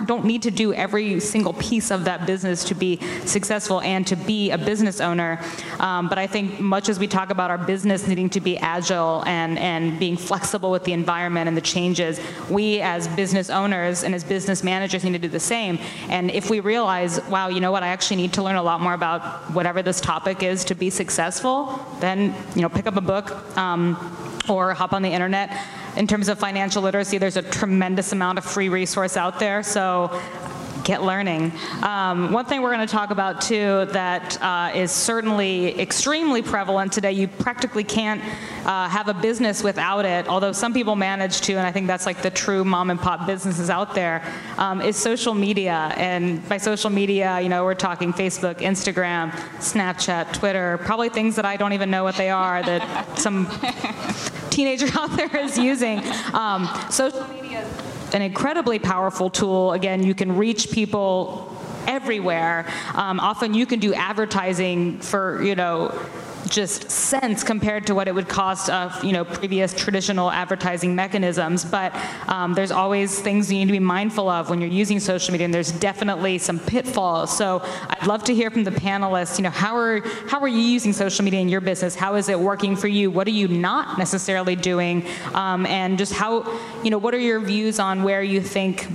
don't need to do every single piece of that business to be successful and to be a business owner. But I think much as we talk about our business needing to be agile and being flexible with the environment and the changes, we as business owners and as business managers need to do the same. And if we realize, wow, you know what, I actually need to learn a lot more about whatever this topic is to be successful, then pick up a book or hop on the internet. In terms of financial literacy, there's a tremendous amount of free resource out there, so get learning. One thing we're going to talk about too that is certainly extremely prevalent today, you practically can't have a business without it, although some people manage to, and I think that's like the true mom and pop businesses out there, is social media. And by social media, we're talking Facebook, Instagram, Snapchat, Twitter, probably things that I don't even know what they are, that some teenager out there is using. Social media is an incredibly powerful tool. Again, you can reach people everywhere. Often you can do advertising for, just cents compared to what it would cost of, previous traditional advertising mechanisms. But there's always things you need to be mindful of when you're using social media, and there's definitely some pitfalls. So I'd love to hear from the panelists, how are you using social media in your business? How is it working for you? What are you not necessarily doing? And just how, what are your views on where you think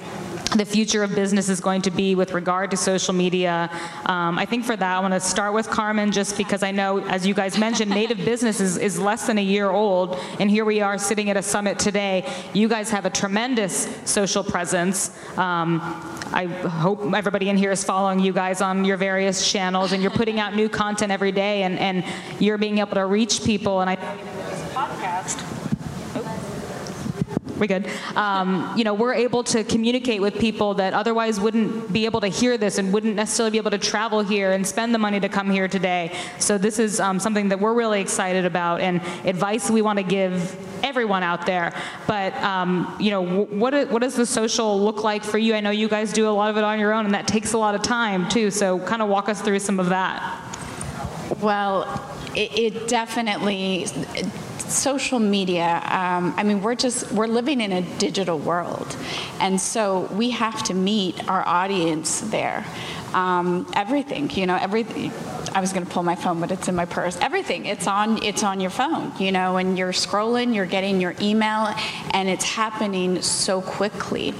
the future of business is going to be with regard to social media? I think for that, I want to start with Carmen, just because I know, as you guys mentioned, Native Business is less than a year old, and here we are sitting at a summit today. You guys have a tremendous social presence. I hope everybody in here is following you guys on your various channels, and you're putting out new content every day, and you're being able to reach people. And I know this podcast. we good. We're able to communicate with people that otherwise wouldn't be able to hear this and wouldn't necessarily be able to travel here and spend the money to come here today. So this is something that we're really excited about, and advice we want to give everyone out there. But what does the social look like for you? I know you guys do a lot of it on your own, and that takes a lot of time too. So kind of walk us through some of that. Well, it definitely, social media, we're living in a digital world, and so we have to meet our audience there. Everything, everything. I was going to pull my phone, but it's in my purse. Everything, it's on your phone, and you're scrolling, you're getting your email, and it's happening so quickly.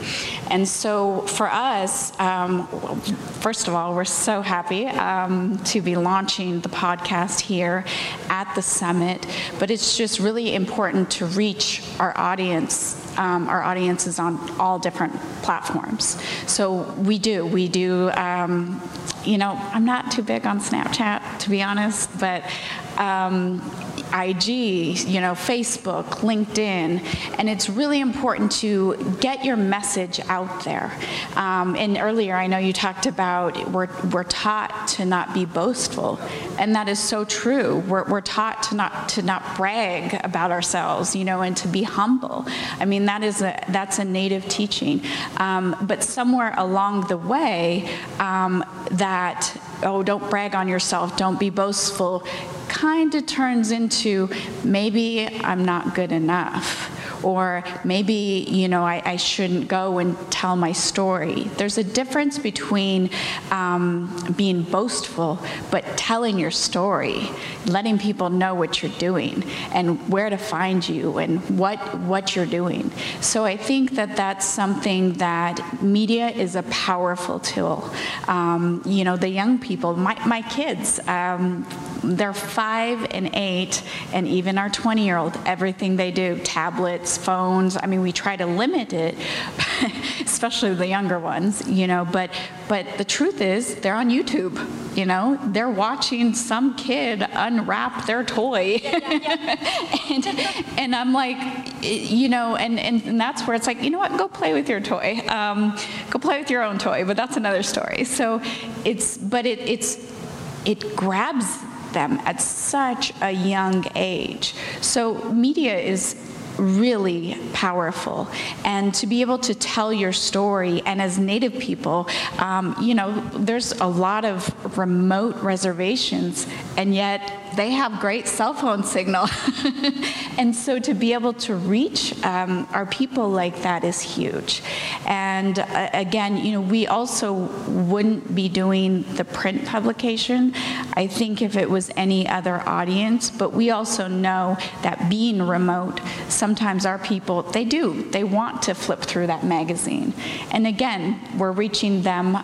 And so for us, first of all, we're so happy to be launching the podcast here at the summit, but it's just really important to reach our audience. Our audience is on all different platforms. So we do. I'm not too big on Snapchat, to be honest, but IG, Facebook, LinkedIn, and it's really important to get your message out there. And earlier, I know you talked about we're taught to not be boastful, and that is so true. We're taught to not brag about ourselves, and to be humble. I mean, that's a native teaching. But somewhere along the way, don't brag on yourself, don't be boastful, kind of turns into maybe I'm not good enough. Or maybe, I shouldn't go and tell my story. There's a difference between being boastful, but telling your story, letting people know what you're doing and where to find you and what you're doing. So I think that's something that media is a powerful tool. The young people, my kids, they're 5 and 8, and even our 20-year-old, everything they do, tablets, phones. I mean, we try to limit it, especially the younger ones, but the truth is they're on YouTube, they're watching some kid unwrap their toy. and I'm like, and that's where it's like, you know what, go play with your toy. Go play with your own toy, but that's another story. So it grabs them at such a young age. So media is really powerful, and to be able to tell your story, and as Native people, there's a lot of remote reservations, and yet they have great cell phone signal. And so to be able to reach our people like that is huge. And again, we also wouldn't be doing the print publication, I think, if it was any other audience. But we also know that being remote, sometimes our people, they want to flip through that magazine. And again, we're reaching them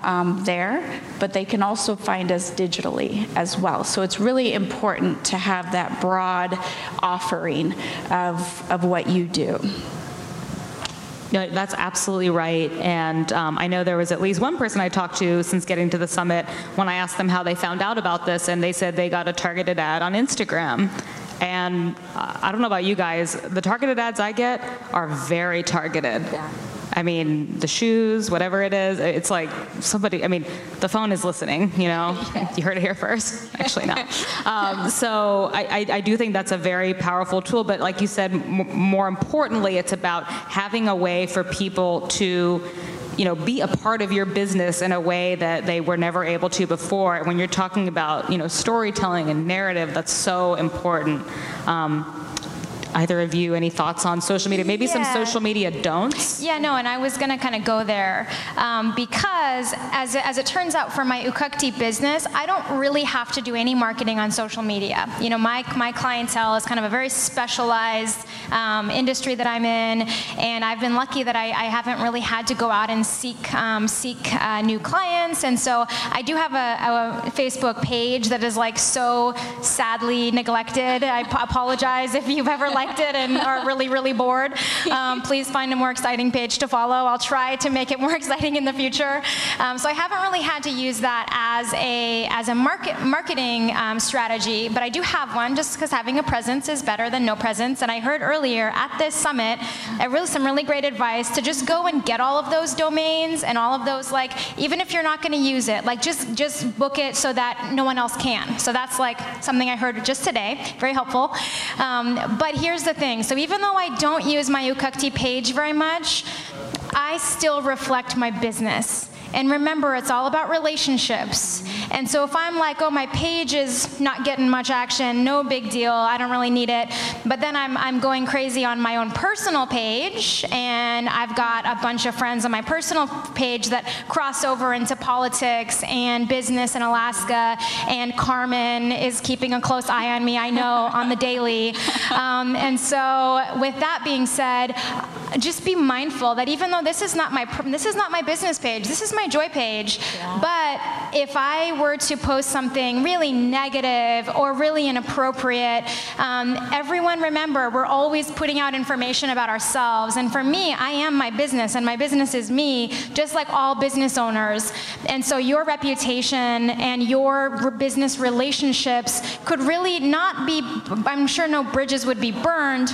there, but they can also find us digitally as well. So it's really important to have that broad offering of what you do. No, that's absolutely right. And I know there was at least one person I talked to since getting to the summit when I asked them how they found out about this, and they said they got a targeted ad on Instagram. And I don't know about you guys, the targeted ads I get are very targeted. Yeah. I mean, the shoes, whatever it is, it's like somebody, the phone is listening, You heard it here first? Actually, no. So I do think that's a very powerful tool, but like you said, more importantly, it's about having a way for people to be a part of your business in a way that they were never able to before. When you're talking about, storytelling and narrative, that's so important. Either of you, any thoughts on social media? Maybe some social media don'ts? Yeah, no, and I was going to kind of go there because as it turns out for my Ukukti business, I don't really have to do any marketing on social media. My clientele is kind of a very specialized industry that I'm in, and I've been lucky that I haven't really had to go out and seek new clients. And so I do have a Facebook page that is so sadly neglected. I apologize if you've ever liked it and are really, really bored, please find a more exciting page to follow. I'll try to make it more exciting in the future. So I haven't really had to use that as a marketing strategy, but I do have one just because having a presence is better than no presence. And I heard earlier at this summit some really great advice to just go and get all of those domains and all of those, like, even if you're not going to use it, like just book it so that no one else can. So that's like something I heard just today, very helpful. But here's the thing. So even though I don't use my Ukukti page very much, I still reflect my business. And remember, it's all about relationships. And so if I'm like, oh, my page is not getting much action, no big deal, I don't really need it. But then I'm going crazy on my own personal page, and I've got a bunch of friends on my personal page that cross over into politics and business in Alaska, and Carmen is keeping a close eye on me, I know, on the daily. And so with that being said, just be mindful that even though this is not my business page, this is my joy page, but if I were to post something really negative or really inappropriate, everyone remember, we're always putting out information about ourselves. And for me, I am my business, and my business is me, just like all business owners. And so your reputation and your business relationships could really not be, I'm sure no bridges would be burned.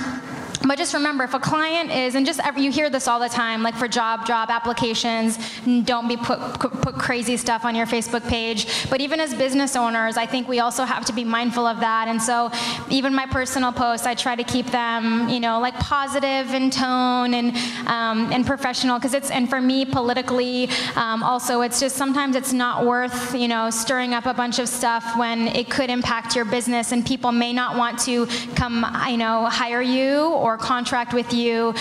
But just remember, if a client is, and you hear this all the time, like for job applications, don't be put crazy stuff on your Facebook page. But even as business owners, I think we also have to be mindful of that. And so even my personal posts, I try to keep them, like positive in tone and professional, and for me politically, also it's just sometimes it's not worth, stirring up a bunch of stuff when it could impact your business, and people may not want to come, hire you or contract with you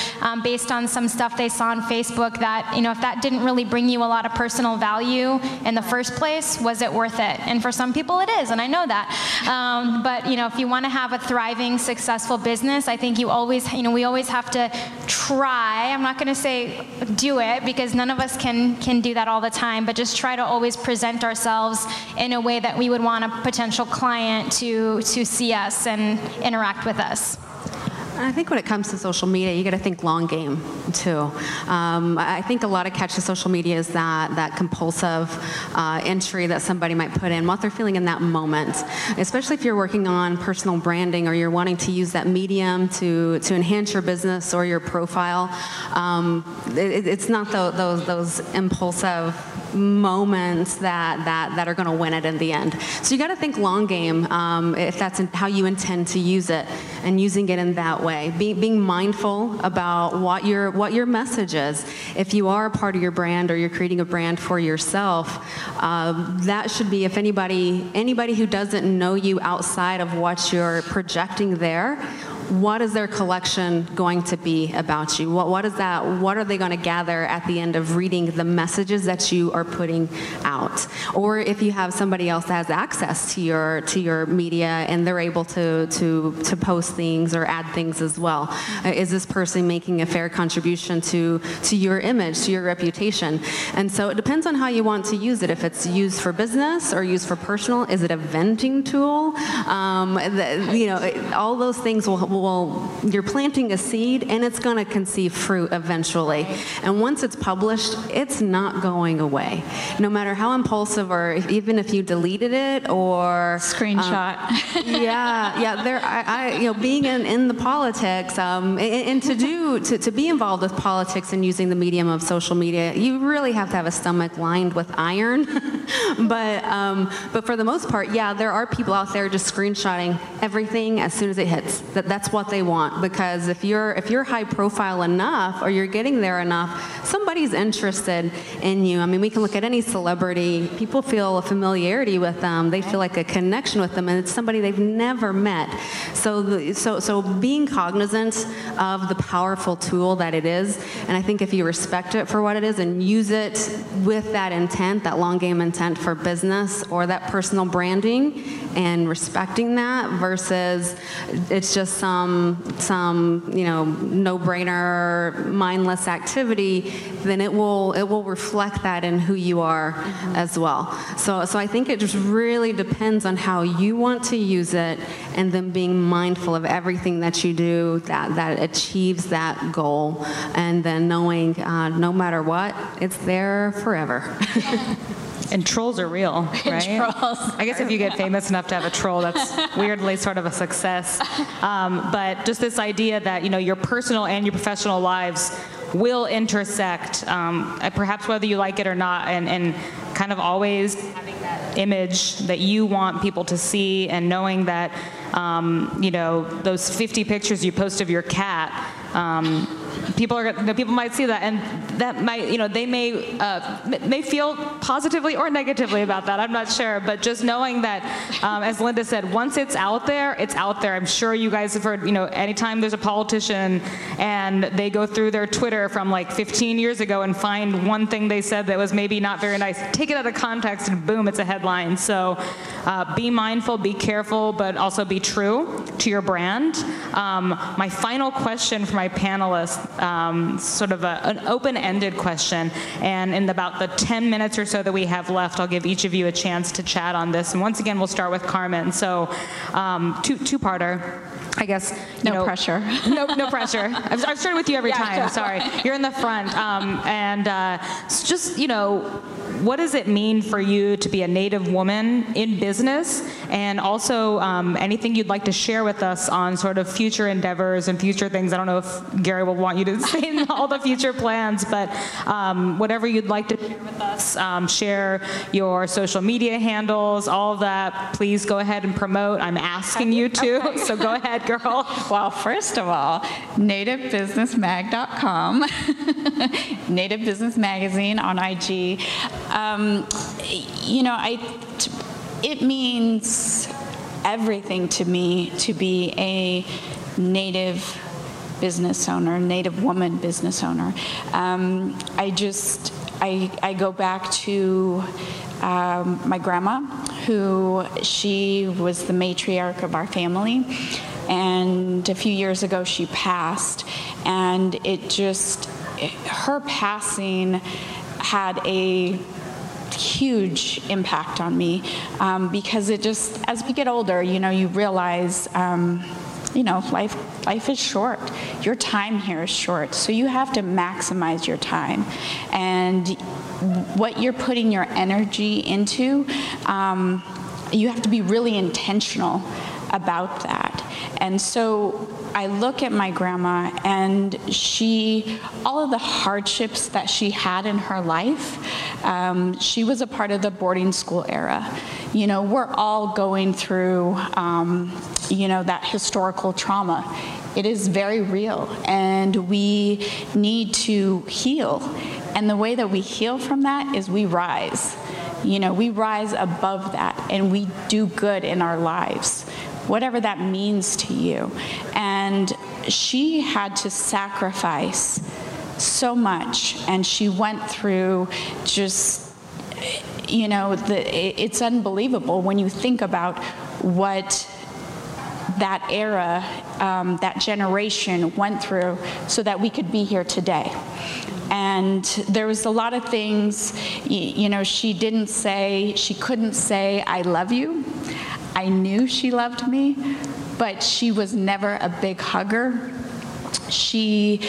based on some stuff they saw on Facebook that, if that didn't really bring you a lot of personal value in the first place, was it worth it? And for some people it is, and I know that. But, if you want to have a thriving, successful business, I think we always have to try. I'm not going to say do it, because none of us can do that all the time, but just try to always present ourselves in a way that we would want a potential client to see us and interact with us. I think when it comes to social media, you got to think long game too. I think a lot of catch to social media is that compulsive entry that somebody might put in what they're feeling in that moment, especially if you're working on personal branding or you're wanting to use that medium to enhance your business or your profile. It's not those impulsive moments that are going to win it in the end. So you got to think long game if that's how you intend to use it, and using it in that way. Being mindful about what your message is. If you are a part of your brand or you're creating a brand for yourself, that should be, if anybody who doesn't know you outside of what you're projecting there, what is their collection going to be about you? What are they going to gather at the end of reading the messages that you are putting out? Or if you have somebody else that has access to your media and they're able to post things or add things as well. Is this person making a fair contribution to your image, to your reputation? And so it depends on how you want to use it. If it's used for business or used for personal, is it a venting tool? All those things you're planting a seed, and it's going to conceive fruit eventually. And once it's published, it's not going away. No matter how impulsive, or even if you deleted it or screenshot. Being in the politics and to be involved with politics and using the medium of social media, you really have to have a stomach lined with iron. But for the most part, there are people out there just screenshotting everything as soon as it hits. That's what they want, because if you're high profile enough or you're getting there enough, somebody's interested in you. I mean, we can look at any celebrity. People feel a familiarity with them. They feel like a connection with them, and it's somebody they've never met. So being cognizant of the powerful tool that it is, and I think if you respect it for what it is and use it with that intent, that long game intent, intent for business or that personal branding and respecting that versus it's just some no-brainer, mindless activity, then it will reflect that in who you are as well. So I think it just really depends on how you want to use it, and then being mindful of everything that you do that achieves that goal, and then knowing no matter what, it's there forever. And trolls are real, right? Trolls. I guess if you get famous enough to have a troll, that's weirdly sort of a success. But just this idea that, your personal and your professional lives will intersect, perhaps whether you like it or not, and kind of always having that image that you want people to see, and knowing that, those 50 pictures you post of your cat, people might see that, and that might, they may feel positively or negatively about that. I'm not sure, but just knowing that, as Linda said, once it's out there, it's out there. I'm sure you guys have heard, anytime there's a politician and they go through their Twitter from like 15 years ago and find one thing they said that was maybe not very nice, take it out of context and boom, it's a headline. So be mindful, be careful, but also be true to your brand. My final question for my panelists, sort of an open-ended question, and in about the 10 minutes or so that we have left, I'll give each of you a chance to chat on this. And once again, we'll start with Carmen. So two-parter, I guess. No pressure. No pressure. I've started with you every time. Sorry. You're in the front. Just, what does it mean for you to be a Native woman in business? And also anything you'd like to share with us on sort of future endeavors and future things. I don't know if Gary will want you to say all the future plans, but whatever you'd like to share with us, share your social media handles, all of that. Please go ahead and promote. I'm asking you to, okay. So go ahead, girl. Well, first of all, nativebusinessmag.com, Native Business Magazine on IG. It means everything to me to be a Native business owner, Native woman business owner. I go back to my grandma, who she was the matriarch of our family, and a few years ago she passed, and her passing had a huge impact on me, because as we get older, you realize, life is short. Your time here is short, so you have to maximize your time, and what you're putting your energy into, you have to be really intentional about that. And so I look at my grandma, and all of the hardships that she had in her life, she was a part of the boarding school era. We're all going through, that historical trauma. It is very real, and we need to heal. And the way that we heal from that is we rise. We rise above that, and we do good in our lives, whatever that means to you. And she had to sacrifice so much, and she went through just, it's unbelievable when you think about what that era, that generation went through so that we could be here today. And there was a lot of things, she couldn't say, I love you. I knew she loved me, but she was never a big hugger. She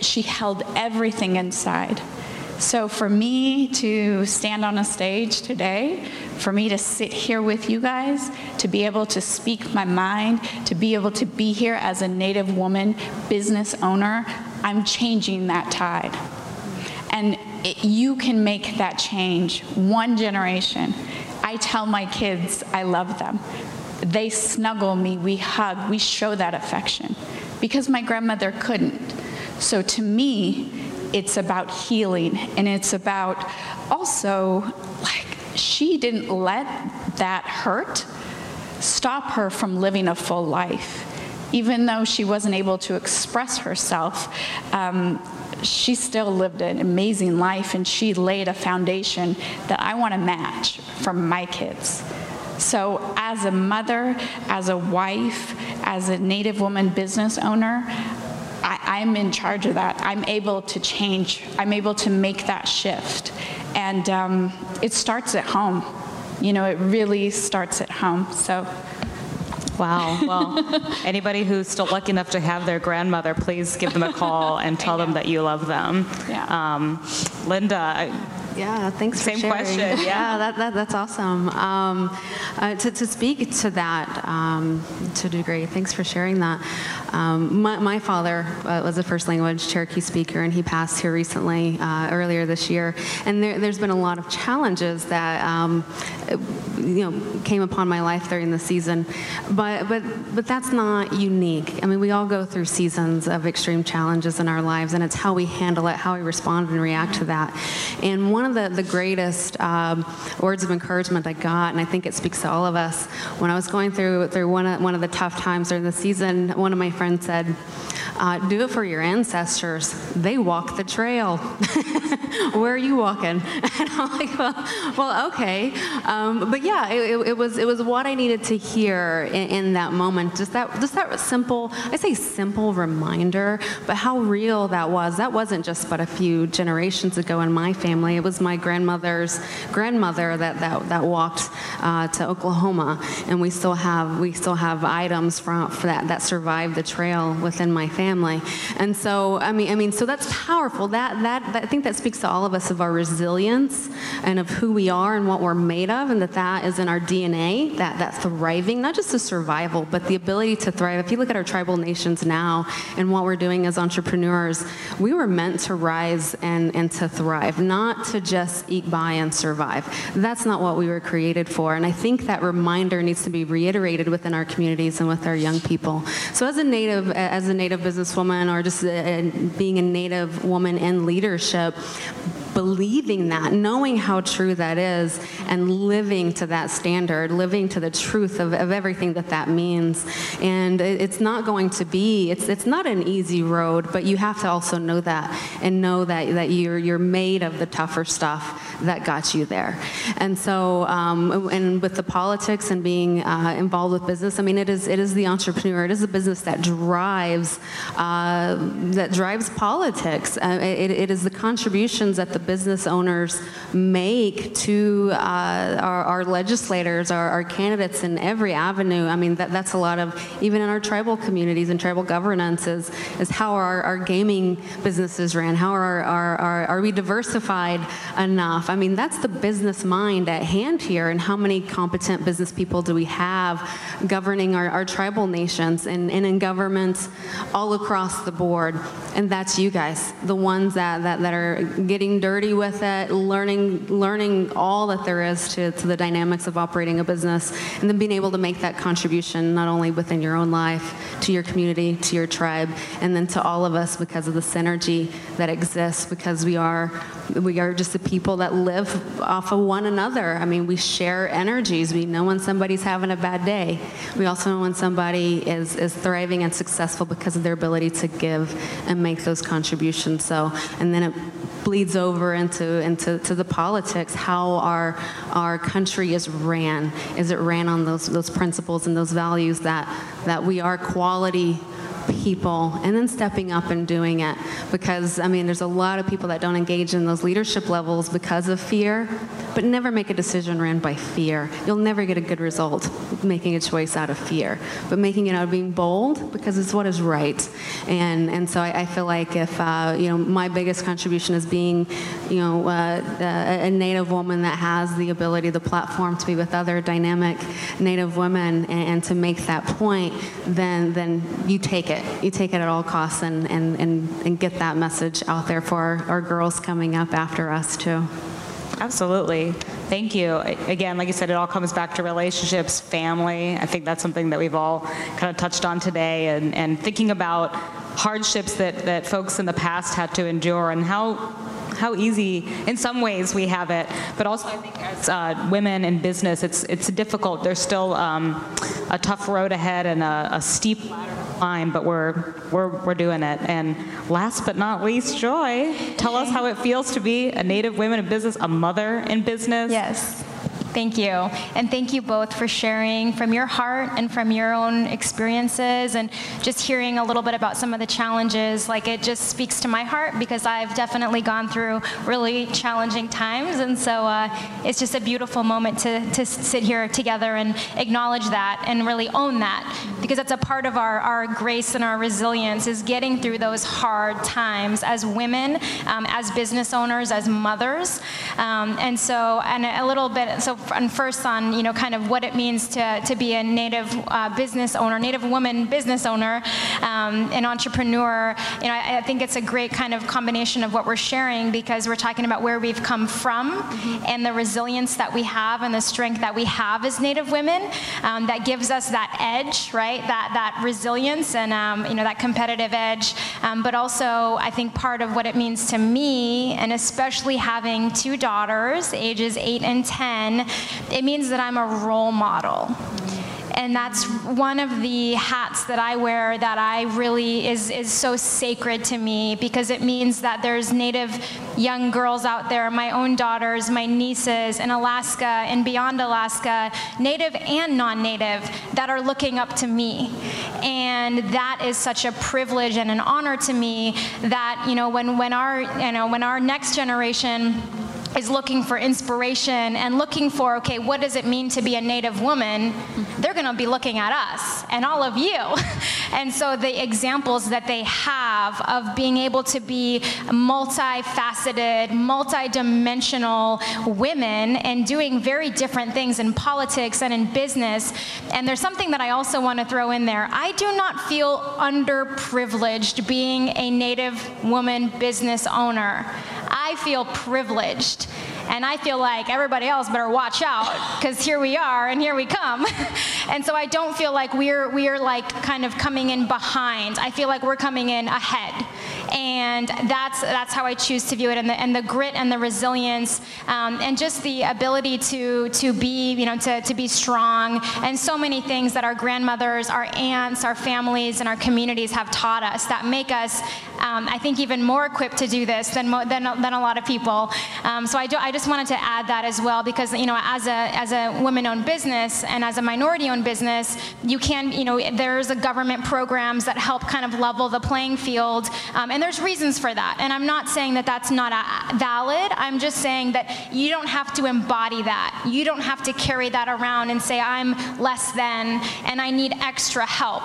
she held everything inside. So for me to stand on a stage today, for me to sit here with you guys, to be able to speak my mind, to be able to be here as a Native woman, business owner, I'm changing that tide. And you can make that change, one generation. I tell my kids I love them. They snuggle me, we hug, we show that affection, because my grandmother couldn't. So to me, it's about healing, and it's about also, she didn't let that hurt stop her from living a full life. Even though she wasn't able to express herself, she still lived an amazing life, and she laid a foundation that I want to match for my kids. So as a mother, as a wife, as a Native woman business owner, I'm in charge of that. I'm able to change. I'm able to make that shift. And it starts at home. You know, it really starts at home. So. Wow. Well, anybody who's still lucky enough to have their grandmother, please give them a call and tell them that you love them. Yeah. Linda. Yeah, thanks for sharing. Same question. Yeah, that's awesome. To speak to that to a degree, thanks for sharing that. My father was a first language Cherokee speaker, and he passed here recently, earlier this year. And there's been a lot of challenges that came upon my life during the season, but that's not unique. I mean, we all go through seasons of extreme challenges in our lives, and it's how we handle it, how we respond and react to that. And one of the greatest words of encouragement I got, and I think it speaks to all of us, when I was going through one of the tough times during the season, one of my friends said, do it for your ancestors. They walk the trail. Where are you walking? And I'm like, well, okay. But yeah, it was what I needed to hear in that moment. Just that simple, I say simple reminder, but how real that was. That wasn't just but a few generations ago in my family. It was my grandmother's grandmother that walked to Oklahoma, and we still have items for that survived the trail within my family. And so I mean, so that's powerful. That I think that speaks to all of us, of our resilience and of who we are and what we're made of, and that is in our DNA. That thriving, not just the survival, but the ability to thrive. If you look at our tribal nations now and what we're doing as entrepreneurs, we were meant to rise and to thrive, not to just eke by and survive. That's not what we were created for. And I think that reminder needs to be reiterated within our communities and with our young people. So as a Native businesswoman, or just being a Native woman in leadership, believing that, knowing how true that is, and living to that standard, living to the truth of everything that means. And it's not going to be, it's not an easy road, but you have to also know that, and know that you're made of the tougher stuff that got you there. And so, and with the politics and being involved with business, I mean, it is the entrepreneur, it is the business that drives politics. It is the contributions that the business owners make to our legislators, our candidates in every avenue. I mean, that's a lot of, even in our tribal communities and tribal governance, is how our gaming businesses ran, how are we diversified enough? I mean, that's the business mind at hand here, and how many competent business people do we have governing our tribal nations and in governments all across the board. And that's you guys, the ones that are getting dirty with it, learning all that there is to the dynamics of operating a business, and then being able to make that contribution not only within your own life, to your community, to your tribe, and then to all of us, because of the synergy that exists, because we are just the people that live off of one another. I mean, we share energies. We know when somebody's having a bad day. We also know when somebody is thriving and successful because of their ability to give and make those contributions. So, and then it bleeds over into the politics, how our country is ran. Is it ran on those principles and those values that we are quality people, and then stepping up and doing it? Because, I mean, there's a lot of people that don't engage in those leadership levels because of fear, but never make a decision ran by fear. You'll never get a good result making a choice out of fear, but making it out of being bold because it's what is right. And so I feel like if, my biggest contribution is being, a Native woman that has the ability, the platform to be with other dynamic Native women and to make that point, then you take it. You take it at all costs and get that message out there for our girls coming up after us too. Absolutely. Thank you. Again, like you said, it all comes back to relationships, family. I think that's something that we've all kind of touched on today, and thinking about hardships that folks in the past had to endure, and how easy in some ways we have it, but also I think as women in business, it's difficult. There's still a tough road ahead and a steep ladder line, but we're doing it. And last but not least, Joy, tell us how it feels to be a Native woman in business, a mother in business. Yes. Thank you. And thank you both for sharing from your heart and from your own experiences, and just hearing a little bit about some of the challenges. Like, it just speaks to my heart because I've definitely gone through really challenging times. And so it's just a beautiful moment to sit here together and acknowledge that and really own that, because that's a part of our grace and our resilience, is getting through those hard times as women, as business owners, as mothers. And a little bit, and first on, kind of what it means to be a Native business owner, Native woman business owner, an entrepreneur. I think it's a great kind of combination of what we're sharing, because we're talking about where we've come from and the resilience that we have and the strength that we have as Native women, that gives us that edge, right? That resilience and, that competitive edge. But also, I think part of what it means to me, and especially having two daughters, ages 8 and 10, it means that I'm a role model. And that's one of the hats that I wear that I really is so sacred to me, because it means that there's Native young girls out there, my own daughters, my nieces in Alaska and beyond Alaska, Native and non-Native, that are looking up to me. And that is such a privilege and an honor to me that, when our next generation is looking for inspiration and looking for, okay, what does it mean to be a Native woman? They're going to be looking at us and all of you. And so the examples that they have of being able to be multifaceted, multidimensional women and doing very different things in politics and in business. And there's something that I also want to throw in there. I do not feel underprivileged being a Native woman business owner. I feel privileged, and I feel like everybody else better watch out, because here we are and here we come. And so I don't feel like we're like kind of coming in behind. I feel like we're coming in ahead. And that's how I choose to view it, and the grit and the resilience, and just the ability to be, to be strong, and so many things that our grandmothers, our aunts, our families, and our communities have taught us that make us, I think, even more equipped to do this than a lot of people. So I just wanted to add that as well, because as a woman-owned business and as a minority-owned business, you can, there's a government programs that help kind of level the playing field. And there's reasons for that. And I'm not saying that that's not valid. I'm just saying that you don't have to embody that. You don't have to carry that around and say, I'm less than and I need extra help.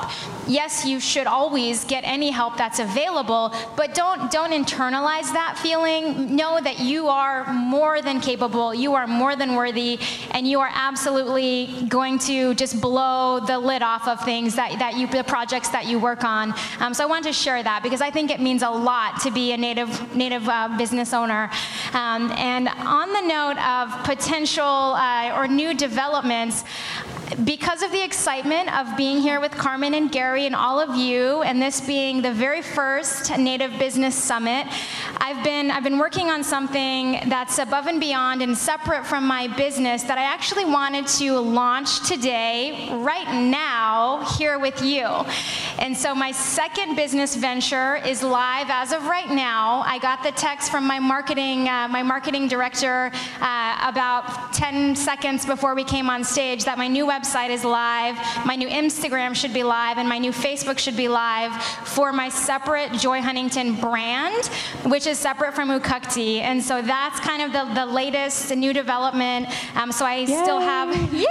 Yes, you should always get any help that's available, but don't internalize that feeling. Know that you are more than capable, you are more than worthy, and you are absolutely going to just blow the lid off of things the projects that you work on. So I wanted to share that, because I think it means a lot to be a Native business owner. And on the note of potential or new developments, because of the excitement of being here with Carmen and Gary and all of you, and this being the very first Native Business Summit, I've been working on something that's above and beyond and separate from my business that I actually wanted to launch today, right now, here with you. And so my second business venture is live as of right now. I got the text from my marketing director about 10 seconds before we came on stage that my new website is live, my new Instagram should be live, and my new Facebook should be live for my separate Joy Huntington brand, which is separate from Ukukti. And so that's kind of the latest, the new development. So I still have, yay!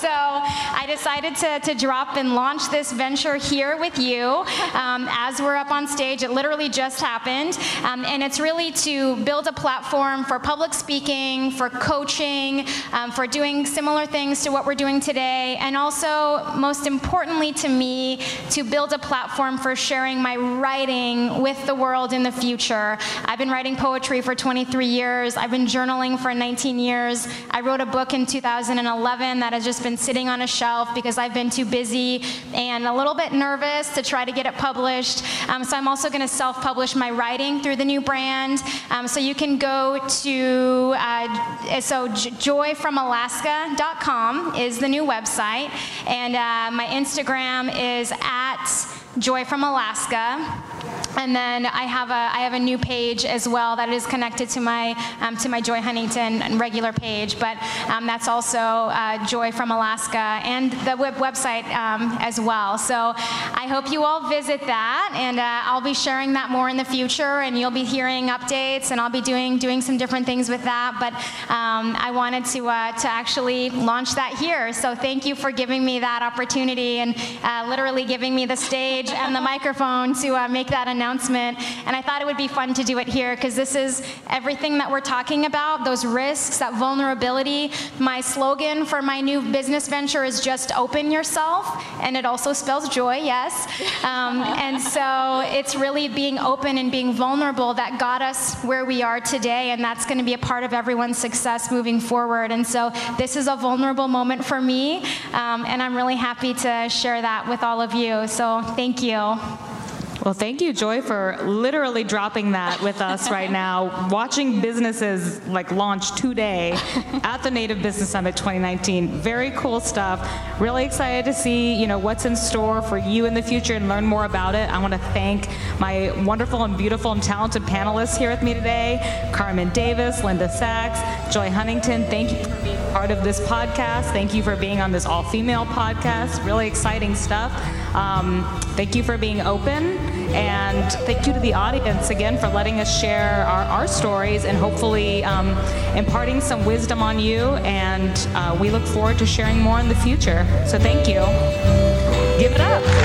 So I decided to drop and launch this venture here with you as we're up on stage. It literally just happened. And it's really to build a platform for public speaking, for coaching, for doing similar things to what we're doing today, and also, most importantly to me, to build a platform for sharing my writing with the world in the future. I've been writing poetry for 23 years. I've been journaling for 19 years. I wrote a book in 2011 that has just been sitting on a shelf because I've been too busy and a little bit nervous to try to get it published. So I'm also going to self-publish my writing through the new brand. So you can go to joyfromalaska.com is the new website, and my Instagram is at Joy from Alaska. And then I have a new page as well that is connected to my Joy Huntington regular page, but that's also Joy from Alaska and the website as well. So I hope you all visit that, and I'll be sharing that more in the future, and you'll be hearing updates, and I'll be doing some different things with that. But I wanted to actually launch that here. So thank you for giving me that opportunity and literally giving me the stage and the microphone to make that announcement. And I thought it would be fun to do it here because this is everything that we're talking about, those risks, that vulnerability. My slogan for my new business venture is just open yourself, and it also spells joy, yes. And so it's really being open and being vulnerable that got us where we are today, and that's going to be a part of everyone's success moving forward. And so this is a vulnerable moment for me, and I'm really happy to share that with all of you. So thank you. Well, thank you, Joy, for literally dropping that with us right now. Watching businesses like launch today at the Native Business Summit 2019. Very cool stuff. Really excited to see, what's in store for you in the future and learn more about it. I want to thank my wonderful and beautiful and talented panelists here with me today. Carmen Davis, Linda Sachs, Joy Huntington. Thank you for being part of this podcast. Thank you for being on this all-female podcast. Really exciting stuff. Thank you for being open. And thank you to the audience again for letting us share our stories and hopefully imparting some wisdom on you. And we look forward to sharing more in the future. So thank you. Give it up.